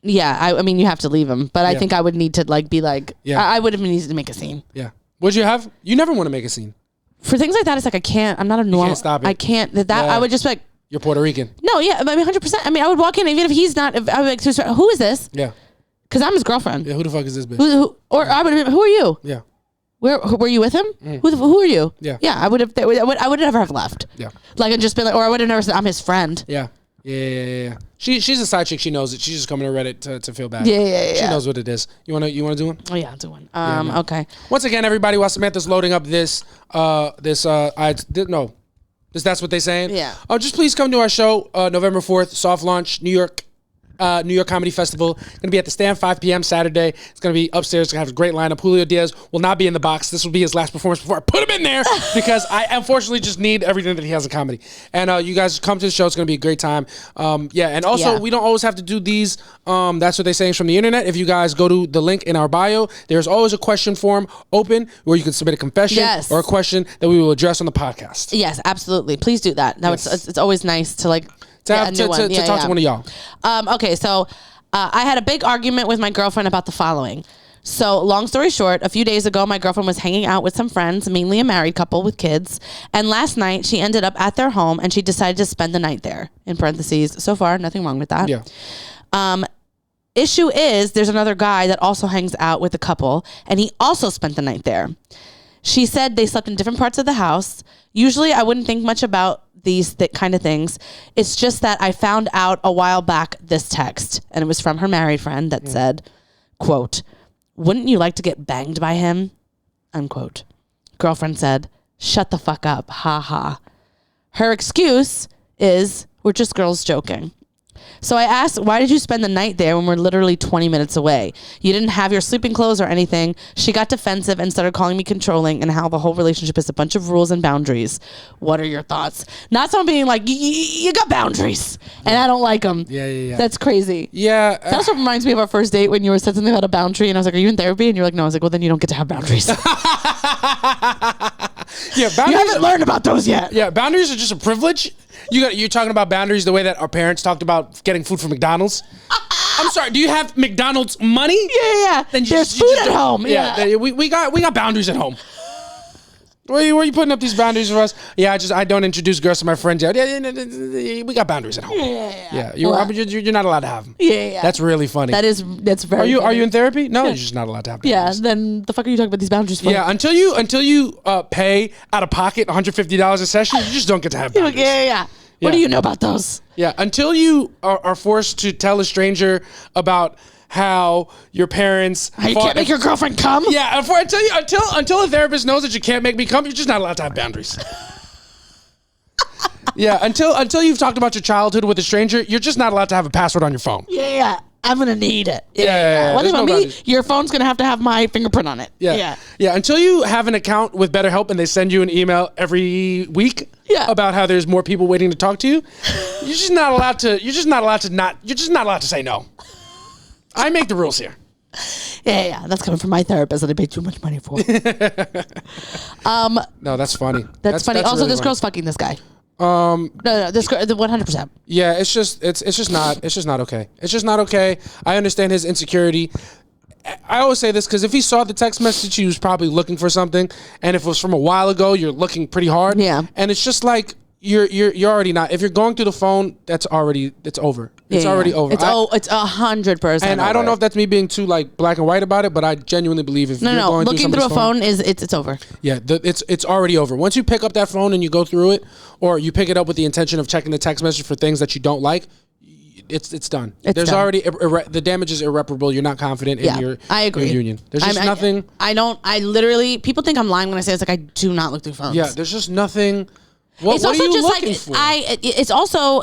Yeah, I mean, you have to leave him, but I think I would need to like be like, I would have needed to make a scene. Yeah. Would you have? You never want to make a scene. For things like that, it's like I can't. I'm not a normal. You can't stop it. I can't. I would just be like. You're Puerto Rican. No, yeah, I mean 100%. I mean, I would walk in even if he's not. I would be like, who is this? Yeah. Because I'm his girlfriend. Yeah. Who the fuck is this bitch? I would. Who are you? Yeah. Where were you with him? Who are you? Yeah. Yeah. I would never have left. Yeah. Like and just been like, or I would have never said I'm his friend. Yeah. Yeah. She's a side chick. She knows it. She's just coming to Reddit to feel bad. Yeah. She knows what it is. You wanna do one? Oh yeah, I'll do one. Okay. Once again, everybody, while Samantha's loading up this that's what they're saying. Yeah. Just please come to our show November 4th, soft launch, New York Comedy Festival. Going to be at the Stand 5 p.m. Saturday. It's going to be upstairs. It's going to have a great lineup. Julio Diaz will not be in the box. This will be his last performance before I put him in there because I unfortunately just need everything that he has in comedy. And you guys come to the show. It's going to be a great time. And also we don't always have to do these. That's what they're saying from the internet. If you guys go to the link in our bio, there's always a question form open where you can submit a confession or a question that we will address on the podcast. Yes, absolutely. Please do that. Now it's always nice to like. To talk to one of y'all. Okay, so I had a big argument with my girlfriend about the following. So long story short, a few days ago, my girlfriend was hanging out with some friends, mainly a married couple with kids. And last night, she ended up at their home and she decided to spend the night there. In parentheses, so far, nothing wrong with that. Yeah. issue is there's another guy that also hangs out with the couple, and he also spent the night there. She said they slept in different parts of the house. Usually I wouldn't think much about these kind of things. It's just that I found out a while back this text, and it was from her married friend that said, quote, "Wouldn't you like to get banged by him?" Unquote. Girlfriend said, "Shut the fuck up. Ha ha." Her excuse is, "We're just girls joking." So I asked, "Why did you spend the night there when we're literally 20 minutes away? You didn't have your sleeping clothes or anything." She got defensive and started calling me controlling and how the whole relationship is a bunch of rules and boundaries. What are your thoughts? Not someone being like, you got boundaries and I don't like them. Yeah. That's crazy. Yeah. That also reminds me of our first date when you were said something about a boundary and I was like, "Are you in therapy?" And you're like, "No." I was like, "Well, then you don't get to have boundaries." Yeah, boundaries. You haven't learned about those yet. Yeah, boundaries are just a privilege. You're talking about boundaries the way that our parents talked about getting food from McDonald's. I'm sorry. Do you have McDonald's money? Yeah. Then there's food at home. Yeah. We got boundaries at home. Where are you putting up these boundaries for us? Yeah, I don't introduce girls to my friends yet. Yeah, we got boundaries at home. Yeah. You're not allowed to have them. Yeah. That's really funny. That's very. Are you in therapy? No, you're just not allowed to have boundaries. Yeah. Then the fuck are you talking about these boundaries for? Yeah. Until you pay out of pocket $150 a session, you just don't get to have boundaries. Yeah. What do you know about those? Yeah. Until you are forced to tell a stranger about how your parents you can't make your girlfriend come. Yeah, until a therapist knows that you can't make me come, you're just not allowed to have boundaries. Yeah, until you've talked about your childhood with a stranger, you're just not allowed to have a password on your phone. Yeah. I'm gonna need it. Yeah. What about me? Your phone's gonna have my fingerprint on it. Yeah. Until you have an account with BetterHelp and they send you an email every week about how there's more people waiting to talk to you, you're just not allowed to say no. I make the rules here. Yeah. That's coming from my therapist that I paid too much money for. No, that's funny. That's funny. Also, really this girl's fucking this guy. No, this girl, 100%. Yeah, it's just not okay. It's just not okay. I understand his insecurity. I always say this because if he saw the text message, he was probably looking for something, and if it was from a while ago, you're looking pretty hard. Yeah, and it's just like you're already not. If you're going through the phone, it's over. It's already over. It's 100%. And I don't know if that's me being too like black and white about it, but I genuinely believe if you're going looking through a phone is it's over. Yeah, it's already over. Once you pick up that phone and you go through it, or you pick it up with the intention of checking the text message for things that you don't like, it's done. There's already the damage is irreparable. You're not confident in your union. There's just nothing. I literally people think I'm lying when I say it's like I do not look through phones. Yeah, there's just nothing. What are you looking for? It's also.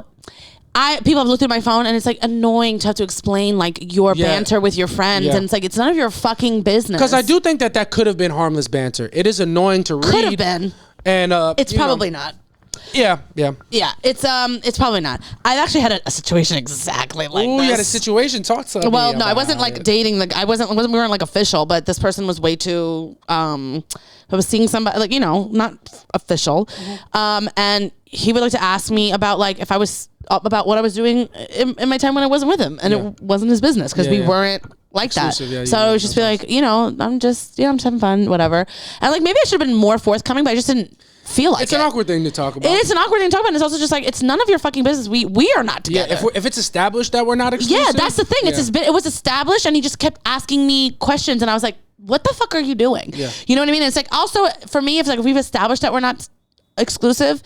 People have looked at my phone and it's like annoying to have to explain like your banter with your friends and it's like it's none of your fucking business. Because I do think that could have been harmless banter. It is annoying to read. Could have been. And it's probably not. Yeah. It's probably not. I've actually had a situation exactly like this. You had a situation. Talk to me. Well, no, I wasn't like dating the guy. We weren't like official, but this person was way too I was seeing somebody like, not official. And he would like to ask me about like if I was about what I was doing in my time when I wasn't with him, and it wasn't his business because we weren't like exclusive, that. So I would just be like, I'm just having fun, whatever. And like maybe I should have been more forthcoming, but I just didn't feel like it's an awkward thing to talk about. It is an awkward thing to talk about. And it's also just like it's none of your fucking business. We are not together. Yeah, if it's established that we're not exclusive. Yeah, that's the thing. It was established, and he just kept asking me questions, and I was like, what the fuck are you doing? Yeah. You know what I mean? It's like also for me, if we've established that we're not exclusive,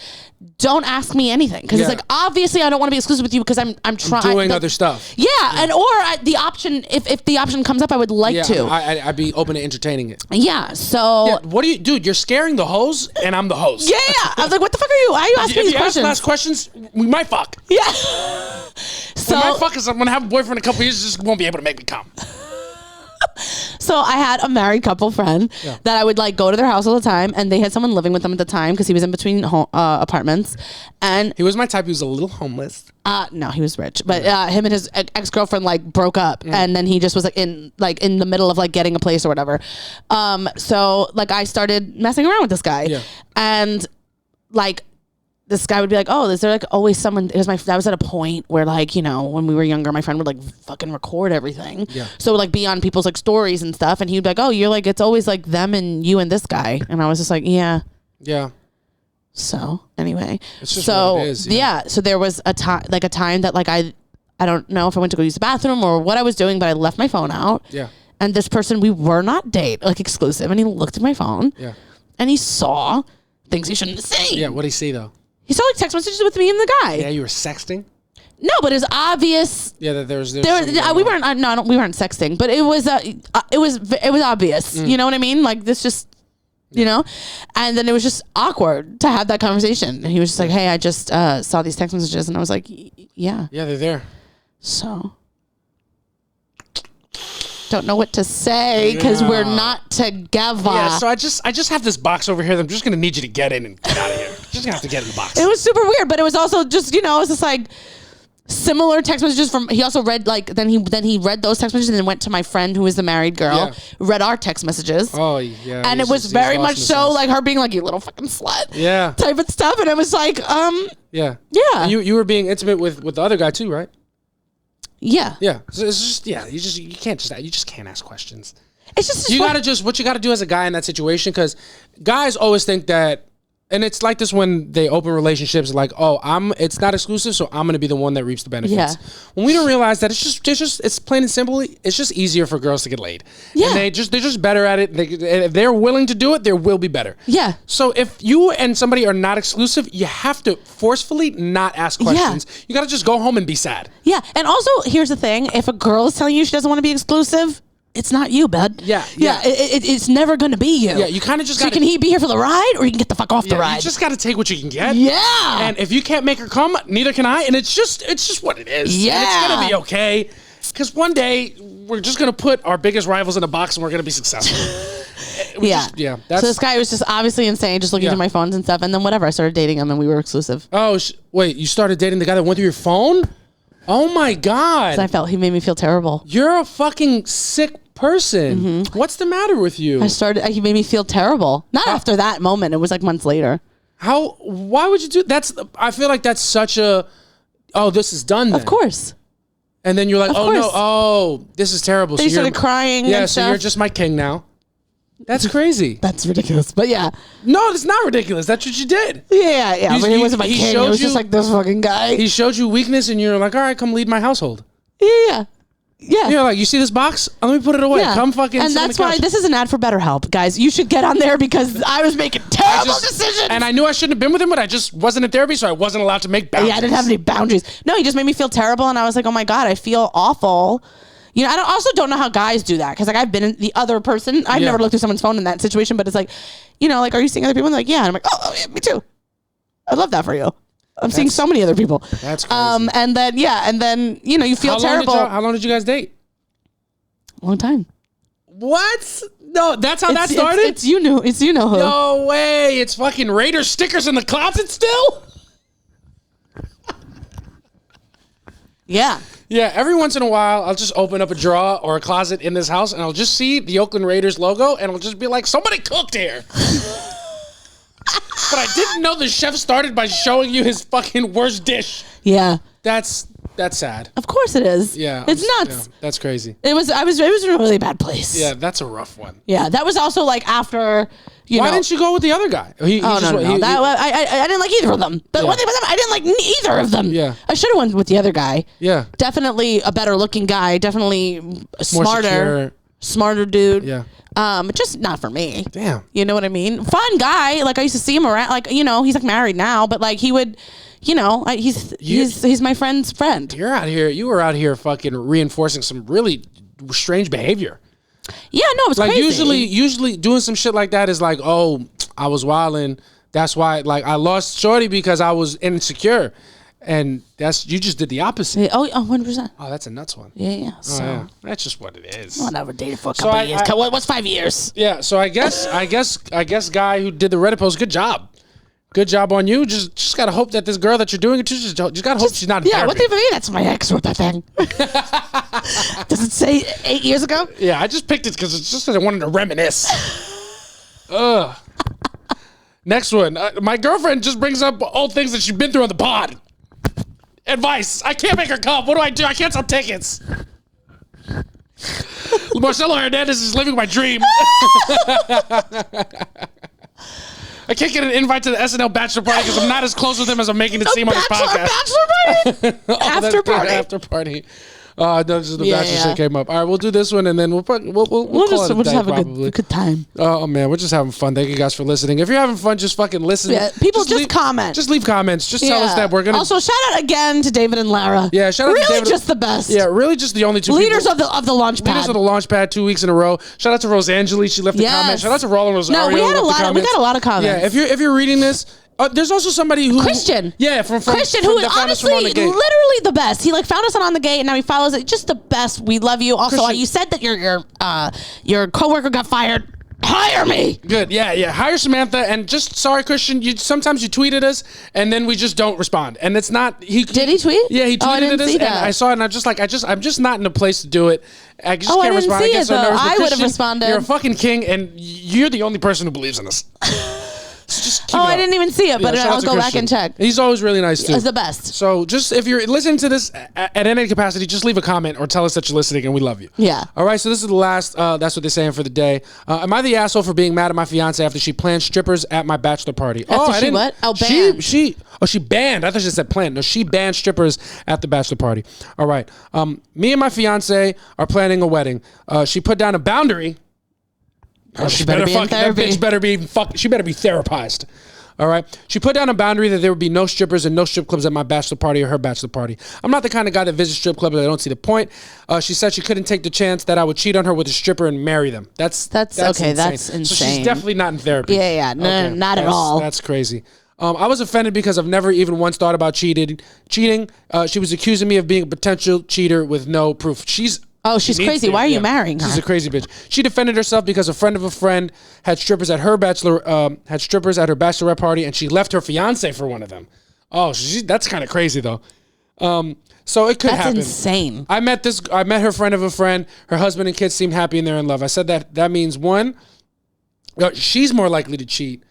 don't ask me anything because it's like obviously I don't want to be exclusive with you because I'm trying doing other stuff. Yeah, and or the option if the option comes up, I would like to. I'd be open to entertaining it. Yeah. So what do you, dude? You're scaring the host, and I'm the host. Yeah. I was like, what the fuck are you? Why are you asking me these questions? Last questions, we might fuck. Yeah. We might fuck because I'm gonna have a boyfriend in a couple years. Just won't be able to make me come. So I had a married couple friend that I would like go to their house all the time, and they had someone living with them at the time because he was in between apartments. And he was my type. He was a little homeless. No, he was rich, but him and his ex-girlfriend like broke up, and then he just was in the middle of like getting a place or whatever. So like I started messing around with this guy, and like. This guy would be like, oh, is there like always someone? Because that was at a point where like, when we were younger, my friend would like fucking record everything. Yeah. So like be on people's like stories and stuff. And he'd be like, oh, you're like, it's always like them and you and this guy. And I was just like, yeah. Yeah. So anyway, it's just what it is, so there was a time that like I don't know if I went to go use the bathroom or what I was doing, but I left my phone out. Yeah. And this person, we were not exclusive, and he looked at my phone. Yeah. And he saw things he shouldn't have seen. Yeah, what did he see though? He saw like text messages with me and the guy. Yeah, you were sexting? No, but it was obvious. Yeah, that there was we weren't sexting, but it was obvious. You know what I mean? Like this just, you know? And then it was just awkward to have that conversation. And he was just like, hey, I just saw these text messages. And I was like, yeah. Yeah, they're there. So don't know what to say because we're not together. Yeah, so I just have this box over here that I'm just gonna need you to get in and get out of here. Just gonna have to get in the box. It was super weird, but it was also just, you know, it was just like similar text messages from. He also read then he read those text messages and then went to my friend who is the married girl, read our text messages. Oh yeah, and it was very much so like her being like, you little fucking slut, type of stuff, and I was like, yeah. And you were being intimate with the other guy too, right? Yeah. Yeah. So it's just you just can't ask questions. It's just what you gotta do as a guy in that situation, because guys always think that, and it's like this when they open relationships, like, oh, it's not exclusive, so I'm gonna be the one that reaps the benefits. Yeah. When we don't realize that it's plain and simple, it's just easier for girls to get laid. Yeah. And they're just better at it. If they're willing to do it, they will be better. Yeah. So if you and somebody are not exclusive, you have to forcefully not ask questions. Yeah. You gotta just go home and be sad. Yeah. And also, here's the thing: if a girl is telling you she doesn't want to be exclusive, it's not you, bud. Yeah. It's never going to be you. Yeah, you kind of just got to... Can he be here for the ride, or you can get the fuck off the ride? You just got to take what you can get. Yeah. And if you can't make her come, neither can I. And it's just what it is. Yeah. And it's going to be okay. Because one day, we're just going to put our biggest rivals in a box and we're going to be successful. So this guy was just obviously insane, just looking through my phones and stuff. And then whatever, I started dating him and we were exclusive. Oh, wait, you started dating the guy that went through your phone? Oh my God. He made me feel terrible. You're a fucking sick person. Mm-hmm. What's the matter with you? He made me feel terrible. Not after that moment. It was like months later. Why would you do I feel like that's such a, this is done then. Of course. And then you're like, this is terrible. Then you started crying. Yeah, so you're just my king now. That's crazy. That's ridiculous. But yeah. No, it's not ridiculous. That's what you did. Yeah. But he wasn't my king. It was just like this fucking guy. He showed you weakness and you're like, all right, come lead my household. Yeah. You're like, you see this box? Let me put it away. Yeah. Come fucking. And that's why this is an ad for BetterHelp, guys. You should get on there because I was making terrible decisions. And I knew I shouldn't have been with him, but I just wasn't in therapy, so I wasn't allowed to make boundaries. Yeah, I didn't have any boundaries. No, he just made me feel terrible, and I was like, oh my God, I feel awful. You know, I also don't know how guys do that, because like I've been in the other person. I've never looked through someone's phone in that situation, but it's like, you know, like, are you seeing other people? And they're like, yeah. And I'm like, oh yeah, me too. I love that for you. I'm seeing so many other people. That's crazy. And then you know, you feel terrible. How long did you guys date? Long time. What? No, that's how that started? It's you know who. No way. It's fucking Raider stickers in the closet still? Yeah. Yeah, every once in a while, I'll just open up a drawer or a closet in this house, and I'll just see the Oakland Raiders logo, and I'll just be like, somebody cooked here. But I didn't know the chef started by showing you his fucking worst dish. Yeah. That's sad. Of course it is. Yeah. It's nuts. Yeah, that's crazy. It was in a really bad place. Yeah, that's a rough one. Yeah, that was also like after, Why didn't you go with the other guy? No. I didn't like either of them. But one thing about them, I didn't like either of them. Yeah. I should have went with the other guy. Yeah. Definitely a better looking guy. Definitely smarter dude. Yeah. Just not for me. Damn. You know what I mean? Fun guy. Like I used to see him around. Like, you know, he's like married now, but like he would, you know, he's my friend's friend. You were out here fucking reinforcing some really strange behavior. Yeah, no, it was like crazy. Usually doing some shit like that is like, oh, I was wilding. That's why, like, I lost Shorty because I was insecure. And you just did the opposite. Yeah, 100%. Oh, that's a nuts one. Yeah. So yeah. That's just what it is. Well, I never dated for a couple years. What's 5 years? Yeah. So I guess guy who did the Reddit post, good job. Good job on you. Just gotta hope that this girl that you're doing it to, just gotta hope she's not in therapy. What if that's my ex wrote that thing? Does it say 8 years ago? Yeah, I just picked it because it's just that I wanted to reminisce. Ugh. Next one. My girlfriend just brings up old things that she's been through on the pod. Advice. I can't make her come. What do I do? I can't sell tickets. Marcelo Hernandez is living my dream. I can't get an invite to the SNL bachelor party because I'm not as close with him as I'm making it seem on this podcast. Bachelor party? After party. After party. No, just the bachelor shit came up. All right, we'll do this one and then we'll just have a good time. Oh man, we're just having fun. Thank you guys for listening. If you're having fun, just fucking listen. Yeah, people just comment. Just leave comments. Just tell us that we're gonna. Also, shout out again to David and Lara. Yeah, shout out to David. Really, just the best. Yeah, really, just the only two leaders people. of the launch pad. Leaders of the launch pad 2 weeks in a row. Shout out to Rosangeli. She left a comment. Shout out to Roland Rosario. No, we got a lot of comments. Yeah, if you're reading this. There's also somebody who Christian. Yeah, from Christian, who is honestly literally the best. He found us on the Gate, and now he follows it. Just the best. We love you. Also, you said that your coworker got fired. Hire me. Good. Yeah. Hire Samantha. And just sorry, Christian. Sometimes you tweeted us, and then we just don't respond. And it's not. Did he tweet? Yeah, he tweeted us, and I saw it, and I'm just not in a place to do it. I just can't respond. I get so nervous. I would have responded. You're a fucking king, and you're the only person who believes in us. So just I didn't even see it, but I'll go back and check. He's always really nice too. He's the best. So just if you're listening to this at any capacity, just leave a comment or tell us that you're listening, and we love you. Yeah. All right. So this is the last. That's what they're saying for the day. Am I the asshole for being mad at my fiance after she planned strippers at my bachelor party? What? Oh, banned. She banned. I thought she said planned. No, she banned strippers at the bachelor party. All right. Me and my fiance are planning a wedding. She put down a boundary. She better be in therapy. That bitch better be she better be therapized. All right. She put down a boundary that there would be no strippers and no strip clubs at my bachelor party or her bachelor party. I'm not the kind of guy that visits strip clubs. I don't see the point. She said she couldn't take the chance that I would cheat on her with a stripper and marry them. That's okay. Insane. That's insane. So she's definitely not in therapy. Yeah. No, not at all. That's crazy. I was offended because I've never even once thought about cheating. She was accusing me of being a potential cheater with no proof. She's crazy. Why are you marrying her? She's a crazy bitch. She defended herself because a friend of a friend had strippers at her bachelorette party, and she left her fiance for one of them. Oh, that's kind of crazy though. So it could happen. That's insane. I met her friend of a friend. Her husband and kids seem happy and they're in love. I said that means one, she's more likely to cheat,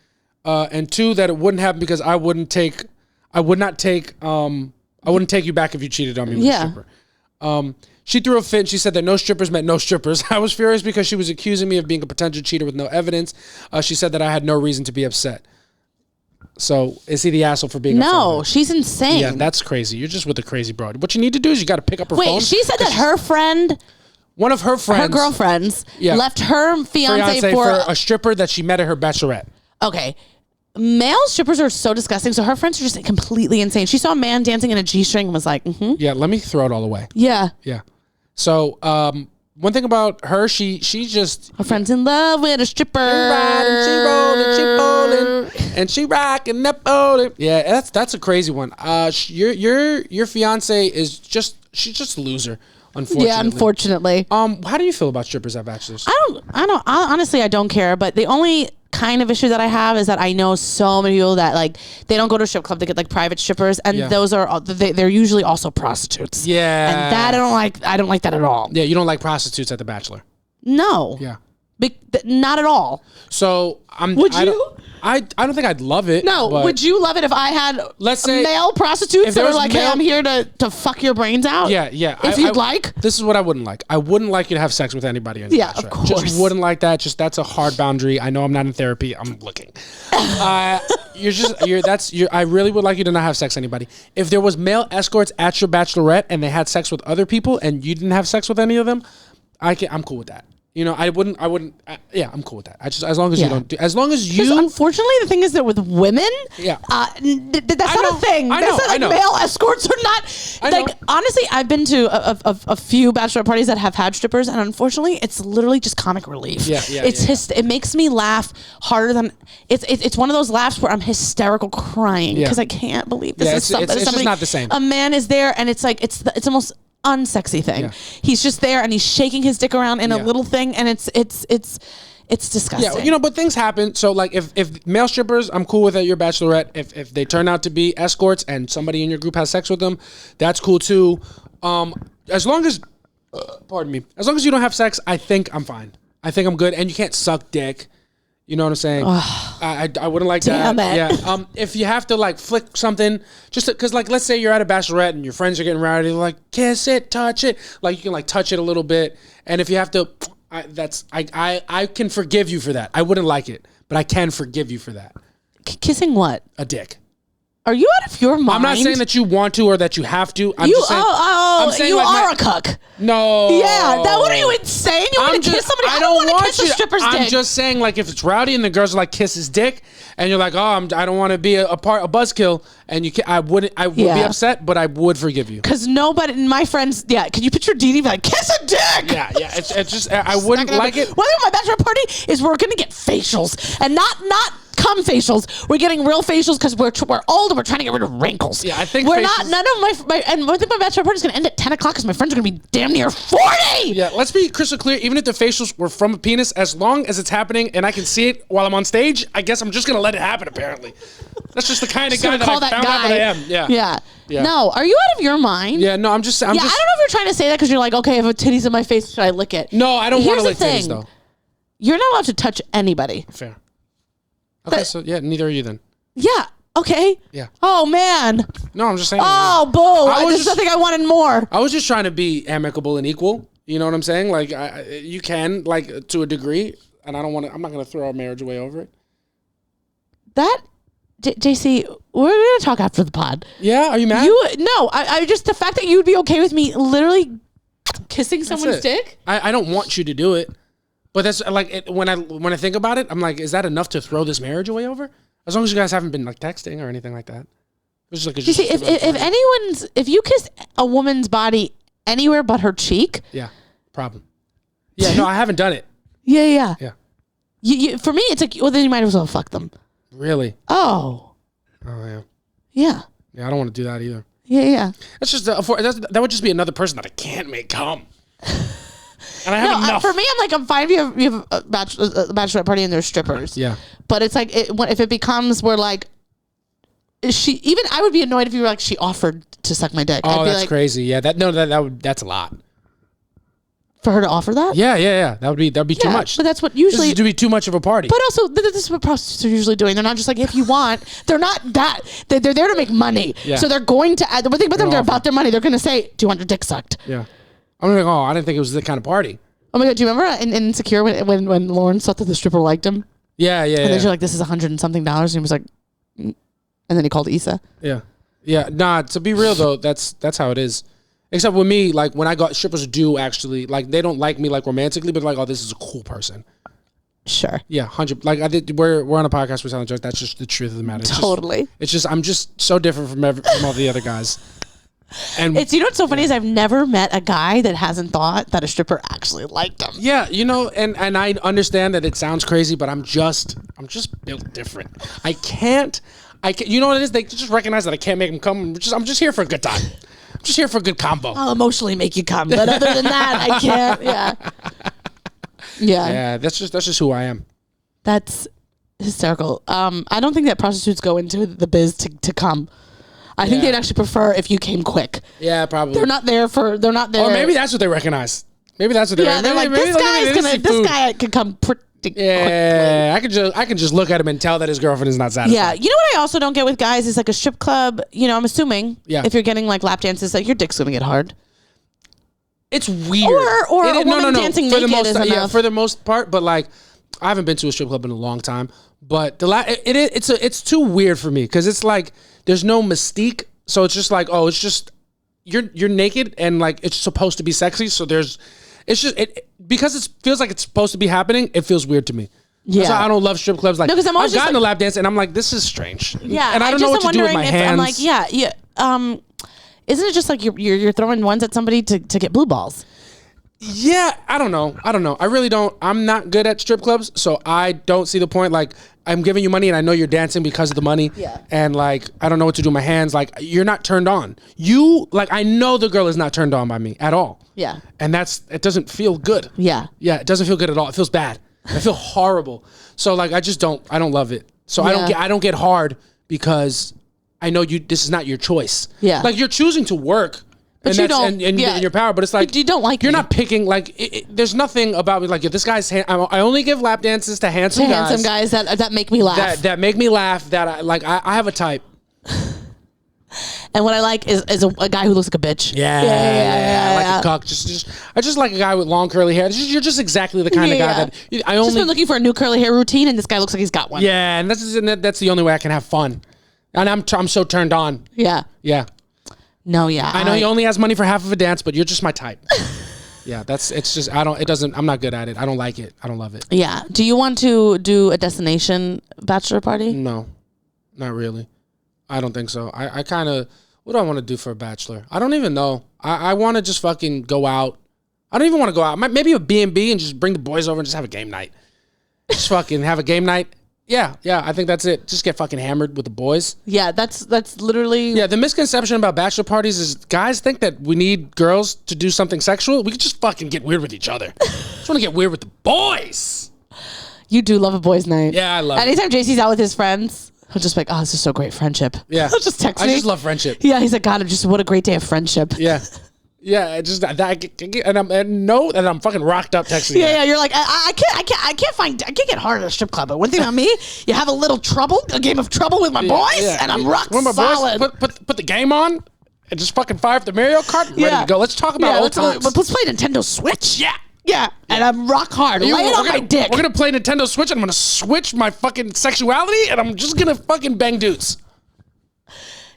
and two, that it wouldn't happen because I wouldn't take you back if you cheated on me with a stripper. She threw a fit and she said that no strippers meant no strippers. I was furious because she was accusing me of being a potential cheater with no evidence. She said that I had no reason to be upset. So is he the asshole for being upset? No, she's insane. Yeah, that's crazy. You're just with a crazy broad. What you need to do is you got to pick up her phone. Wait, she said that her friend... One of her friends... Her girlfriends left her fiance for... a stripper that she met at her bachelorette. Okay. Male strippers are so disgusting. So her friends are just completely insane. She saw a man dancing in a G-string and was like, Yeah, let me throw it all away. Yeah. Yeah. So, one thing about her, she just... Her friend's in love with a stripper. She riding, she rolling, and she rocking that bowling. Yeah, that's a crazy one. Your fiance she's just a loser, unfortunately. Yeah, unfortunately. How do you feel about strippers at bachelors? Honestly, I don't care, but the only kind of issue that I have is that I know so many people that they don't go to a strip club to get private strippers, and those are they're usually also prostitutes. Yeah, and that I don't like that at all. Yeah, you don't like prostitutes at the Bachelor. No. Yeah. Not at all. So Would you? I don't think I'd love it. No, would you love it if I had male prostitutes that were like, hey, I'm here to fuck your brains out? Yeah. If you'd like. This is what I wouldn't like. I wouldn't like you to have sex with anybody. Of course. Just wouldn't like that. Just that's a hard boundary. I know I'm not in therapy. I'm looking. I really would like you to not have sex with anybody. If there was male escorts at your bachelorette and they had sex with other people and you didn't have sex with any of them, I'm cool with that. I wouldn't. I'm cool with that. As long as you don't do. As long as you. Unfortunately, the thing is that with women, that's not a thing. I know. Male escorts are not. Honestly, I've been to a few bachelor parties that have had strippers, and unfortunately, it's literally just comic relief. It makes me laugh harder than it's one of those laughs where I'm hysterical crying because I can't believe this is somebody. It's just not the same. A man is there, and it's like it's almost unsexy thing. Yeah. He's just there and he's shaking his dick around in a little thing, and it's disgusting. Yeah, but things happen. So if male strippers, I'm cool with at your bachelorette. If they turn out to be escorts and somebody in your group has sex with them, that's cool too. As long as as long as you don't have sex, I think I'm fine. I think I'm good. And you can't suck dick. You know what I'm saying? I wouldn't like Damn that. It. Yeah. If you have to flick something, just because let's say you're at a bachelorette and your friends are getting rowdy, they're like, kiss it, touch it. You can touch it a little bit. And if you have to, I can forgive you for that. I wouldn't like it, but I can forgive you for that. Kissing what? A dick. Are you out of your mind? I'm not saying that you want to or that you have to. I'm just saying. I'm saying you like are a cuck. No. Yeah, that what are you insane? You want to kiss somebody? I don't want to kiss a stripper's dick. I'm just saying, like, if it's rowdy and the girls are like, kiss his dick, and you're like, oh, I don't want to be a buzzkill, and I would be upset, but I would forgive you. Because nobody, my friends, can you picture Dee Dee be like, kiss a dick? Yeah, it's just, I wouldn't like it. One thing my bachelor party is we're going to get facials, and not cum facials. We're getting real facials because we're old and we're trying to get rid of wrinkles. Yeah, I think we're not. None of my and I think my bachelor party is going to end at 10 o'clock because my friends are going to be damn near 40. Yeah, let's be crystal clear. Even if the facials were from a penis, as long as it's happening and I can see it while I'm on stage, I guess I'm just going to let it happen. Apparently, that's just the kind of guy that I found out that I am. Yeah. No, are you out of your mind? Yeah. No, I'm just. I don't know if you're trying to say that because you're like, okay, if a titty's in my face, should I lick it? No, I don't want to lick titties though. You're not allowed to touch anybody. Fair. Okay, so neither are you then. Yeah. Okay. Yeah. Oh man. No, I'm just saying. Oh, boo! There's nothing I wanted more. I was just trying to be amicable and equal. You know what I'm saying? Like, you can, like, to a degree, and I don't want to. I'm not going to throw our marriage away over it. That, JC, we're going to talk after the pod. Yeah. Are you mad? No. I just the fact that you'd be okay with me literally kissing someone's dick. I don't want you to do it. But that's like when I think about it, I'm like, is that enough to throw this marriage away over? As long as you guys haven't been like texting or anything like that. It's just like you see, if you kiss a woman's body anywhere but her cheek, problem. Yeah, no, I haven't done it. Yeah. For me, it's like, well, then you might as well fuck them. Really? Oh yeah. Yeah. Yeah, I don't want to do that either. Yeah. That's just that would just be another person that I can't make come. And I have enough. For me, I'm like, I'm fine if you have a bachelorette party and there's strippers. Yeah. But it's like, if it becomes where like, I would be annoyed if you were like, she offered to suck my dick. Oh, that's crazy. Yeah. That's a lot. For her to offer that? Yeah. That would be too much. But that's what usually. This would be too much of a party. But also, this is what prostitutes are usually doing. They're not just like, if you want. They're not that. They're there to make money. Yeah. So they're going to add. The thing about them, they're about their money. They're going to say, do you want your dick sucked? Yeah. I'm like, I didn't think it was that kind of party. Oh my God, do you remember in Insecure when Lauren thought that the stripper liked him? Yeah. And then she's like, this is $100 and something. And he was like, and then he called Issa. Yeah. Nah, to be real though, that's how it is. Except with me, like when I got strippers do actually, like they don't like me like romantically, but like, oh, this is a cool person. Sure. Yeah, 100. Like we're on a podcast, we're telling jokes. That's just the truth of the matter. Totally. It's just I'm just so different from all the other guys. And what's so funny is I've never met a guy that hasn't thought that a stripper actually liked him. Yeah, and I understand that it sounds crazy, but I'm just built different. I can't. You know what it is? They just recognize that I can't make them come. I'm just here for a good time. I'm just here for a good combo. I'll emotionally make you come, but other than that, I can't. Yeah. That's just who I am. That's hysterical. I don't think that prostitutes go into the biz to come. I think they'd actually prefer if you came quick. Yeah, probably. They're not there. Or maybe that's what they recognize. Maybe that's what they're like, this guy could come pretty quickly. I can just look at him and tell that his girlfriend is not satisfied. Yeah. You know what I also don't get with guys is like a strip club, I'm assuming if you're getting like lap dances, like your dick's going to get hard. It's weird. Or a woman dancing naked is enough. Yeah, for the most part, but like I haven't been to a strip club in a long time, but it's too weird for me because it's like there's no mystique, so it's just like it's just you're naked and like it's supposed to be sexy, so because it feels like it's supposed to be happening, it feels weird to me. Yeah, that's why I don't love strip clubs. Like, no, because I've gotten a lap dance and I'm like, this is strange. Yeah, and I don't know what to do with my hands. I'm like, isn't it just like you're throwing ones at somebody to get blue balls? Yeah, I don't know. I really don't. I'm not good at strip clubs, so I don't see the point. Like, I'm giving you money and I know you're dancing because of the money. Yeah. And like, I don't know what to do with my hands. Like, you're not turned on. I know the girl is not turned on by me at all. Yeah. And it doesn't feel good. Yeah. Yeah, it doesn't feel good at all. It feels bad. I feel horrible. So like, I don't love it. So I don't get hard because I know this is not your choice. Yeah. Like you're choosing to work. But you don't, and your power, but it's like you don't like. You're not picking. Like, there's nothing about me. Like, if this guy's, I only give lap dances to handsome guys that make me laugh. That make me laugh. That I have a type. And what I like is a guy who looks like a bitch. Yeah. I like a cuck. I just like a guy with long curly hair. You're just exactly the kind of guy that I only. Just been looking for a new curly hair routine, and this guy looks like he's got one. Yeah, and that's the only way I can have fun. And I'm so turned on. Yeah. Yeah. No, yeah. I know he only has money for half of a dance, but you're just my type. Yeah, I'm not good at it. I don't like it. I don't love it. Yeah. Do you want to do a destination bachelor party? No, not really. I don't think so. I kind of, what do I want to do for a bachelor? I don't even know. I want to just fucking go out. I don't even want to go out. Maybe a B&B and just bring the boys over and just have a game night. Just fucking have a game night. Yeah, I think that's it. Just get fucking hammered with the boys. Yeah, that's literally... Yeah, the misconception about bachelor parties is guys think that we need girls to do something sexual. We could just fucking get weird with each other. Just want to get weird with the boys. You do love a boys' night. Yeah, I love it. Anytime JC's out with his friends, he'll just be like, oh, this is so great, friendship. Yeah. He'll just text me. I just love friendship. Yeah, he's like, God, what a great day of friendship. Yeah. Yeah, just that, and I'm fucking rocked up texting. Yeah, you're like, I can't get hard at a strip club. But one thing about me, you have a game of trouble with my boys, and I'm rock solid. Put the game on, and just fucking fire up the Mario Kart. Ready to go. Let's talk about old times. Let's play Nintendo Switch. Yeah, and I'm rock hard. Lay it on my dick. We're gonna play Nintendo Switch, and I'm gonna switch my fucking sexuality, and I'm just gonna fucking bang dudes.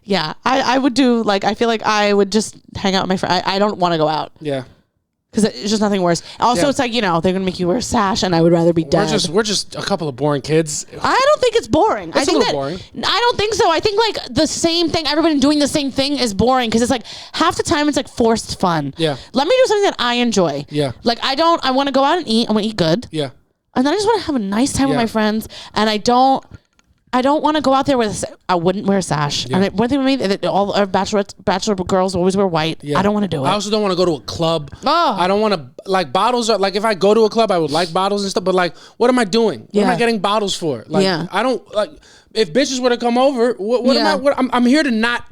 Yeah, I would do, like, I feel like I would just hang out with my friend. I don't want to go out. Yeah. Because it's just nothing worse. Also, it's like, they're going to make you wear a sash, and I would rather be dead. We're just a couple of boring kids. I don't think it's boring. It's a little boring. I don't think so. I think, like, the same thing, everybody doing the same thing is boring, because it's like, half the time it's, like, forced fun. Yeah. Let me do something that I enjoy. Yeah. Like, I want to go out and eat. I want to eat good. Yeah. And then I just want to have a nice time with my friends, and I don't want to go out there with I wouldn't wear a sash. Yeah. One thing with me, that all our bachelor girls always wear white. Yeah. I don't want to do it. I also don't want to go to a club. Oh. I don't want to, like, bottles are, like, if I go to a club, I would like bottles and stuff, but, like, what am I doing? What am I getting bottles for? Like, I don't, like, if bitches were to come over, I'm here to not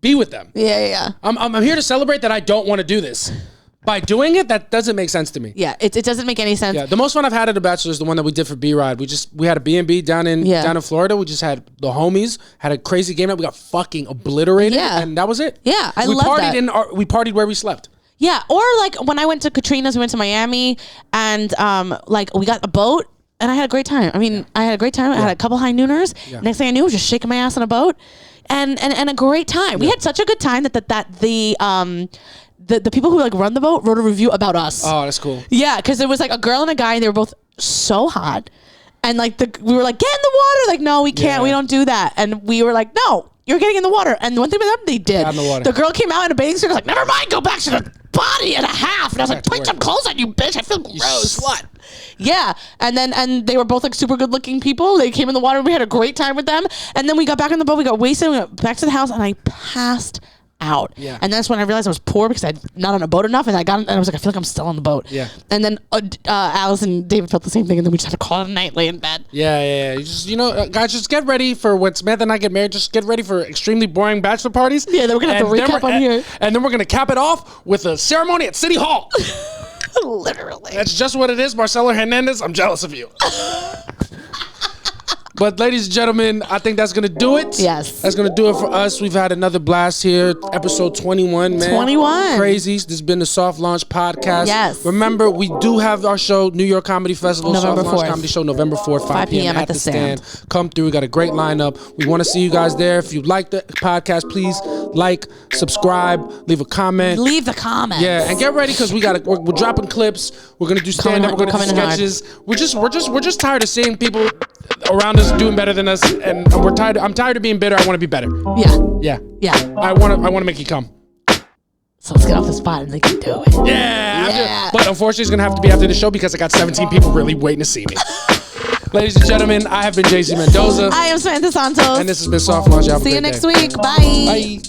be with them. Yeah. I'm here to celebrate that I don't want to do this. By doing it, that doesn't make sense to me. Yeah, it doesn't make any sense. Yeah, the most fun I've had at a bachelor is the one that we did for B-Ride. We had a B&B down in Florida. We just had the homies, had a crazy game night. We got fucking obliterated, and that was it. Yeah, we love that. We partied where we slept. Yeah, or like when I went to Katrina's, we went to Miami, and like we got a boat, and I had a great time. I mean, I had a great time. I had a couple high nooners. Yeah. Next thing I knew, I was just shaking my ass on a boat, and a great time. Yeah. We had such a good time that the people who like run the boat wrote a review about us. Oh, that's cool. Yeah, because it was like a girl and a guy, and they were both so hot. And like we were like, get in the water. Like, no, we can't. Yeah. We don't do that. And we were like, no, you're getting in the water. And the one thing about them, they did. In the water. The girl came out in a bathing suit. Like, never mind, go back to the body and a half. And I was like, put some clothes on, you bitch. I feel gross. Slut. Yeah. And they were both like super good looking people. They came in the water. We had a great time with them. And then we got back on the boat. We got wasted. We went back to the house, and I passed out. Yeah. And that's when I realized I was poor because I'd not on a boat enough, and I was like, I feel like I'm still on the boat. Yeah. And then Alice and David felt the same thing, and then we just had to call it a night, lay in bed. Yeah. You just, guys, just get ready for when Samantha and I get married. Just get ready for extremely boring bachelor parties. Yeah, then we're gonna have to recap on here. And then we're gonna cap it off with a ceremony at City Hall. Literally. That's just what it is, Marcelo Hernandez. I'm jealous of you. But ladies and gentlemen, I think that's going to do it. Yes. That's going to do it for us. We've had another blast here. Episode 21, man. 21. Crazy. This has been the Soft Launch Podcast. Yes. Remember, we do have our show, New York Comedy Festival. November Soft 4th. Launch Comedy Show, November 4th, 5 p.m. at the Stand. Come through. We got a great lineup. We want to see you guys there. If you like the podcast, please like, subscribe, leave a comment. Leave the comments. Yeah, and get ready because we're dropping clips. We're going to do stand-up. We're going to do sketches. We're just tired of seeing people around us doing better than us, and we're tired. I'm tired of being bitter. I want to be better. Yeah. I want to make you come. So let's get off the spot and they can do it. Yeah. But unfortunately, it's gonna have to be after the show because I got 17 people really waiting to see me. Ladies and gentlemen, I have been JC Mendoza. I am Samantha Santos. And this has been Soft Launch. See you next week. Bye.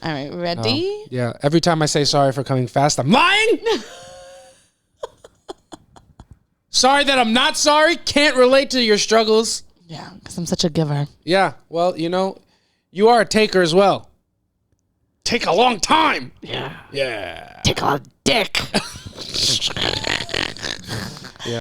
All right, ready? Yeah. Every time I say sorry for coming fast, I'm lying. Sorry that I'm not sorry. Can't relate to your struggles. Yeah, because I'm such a giver. Yeah. Well, you are a taker as well. Take a long time. Yeah. Yeah. Take a lot of dick.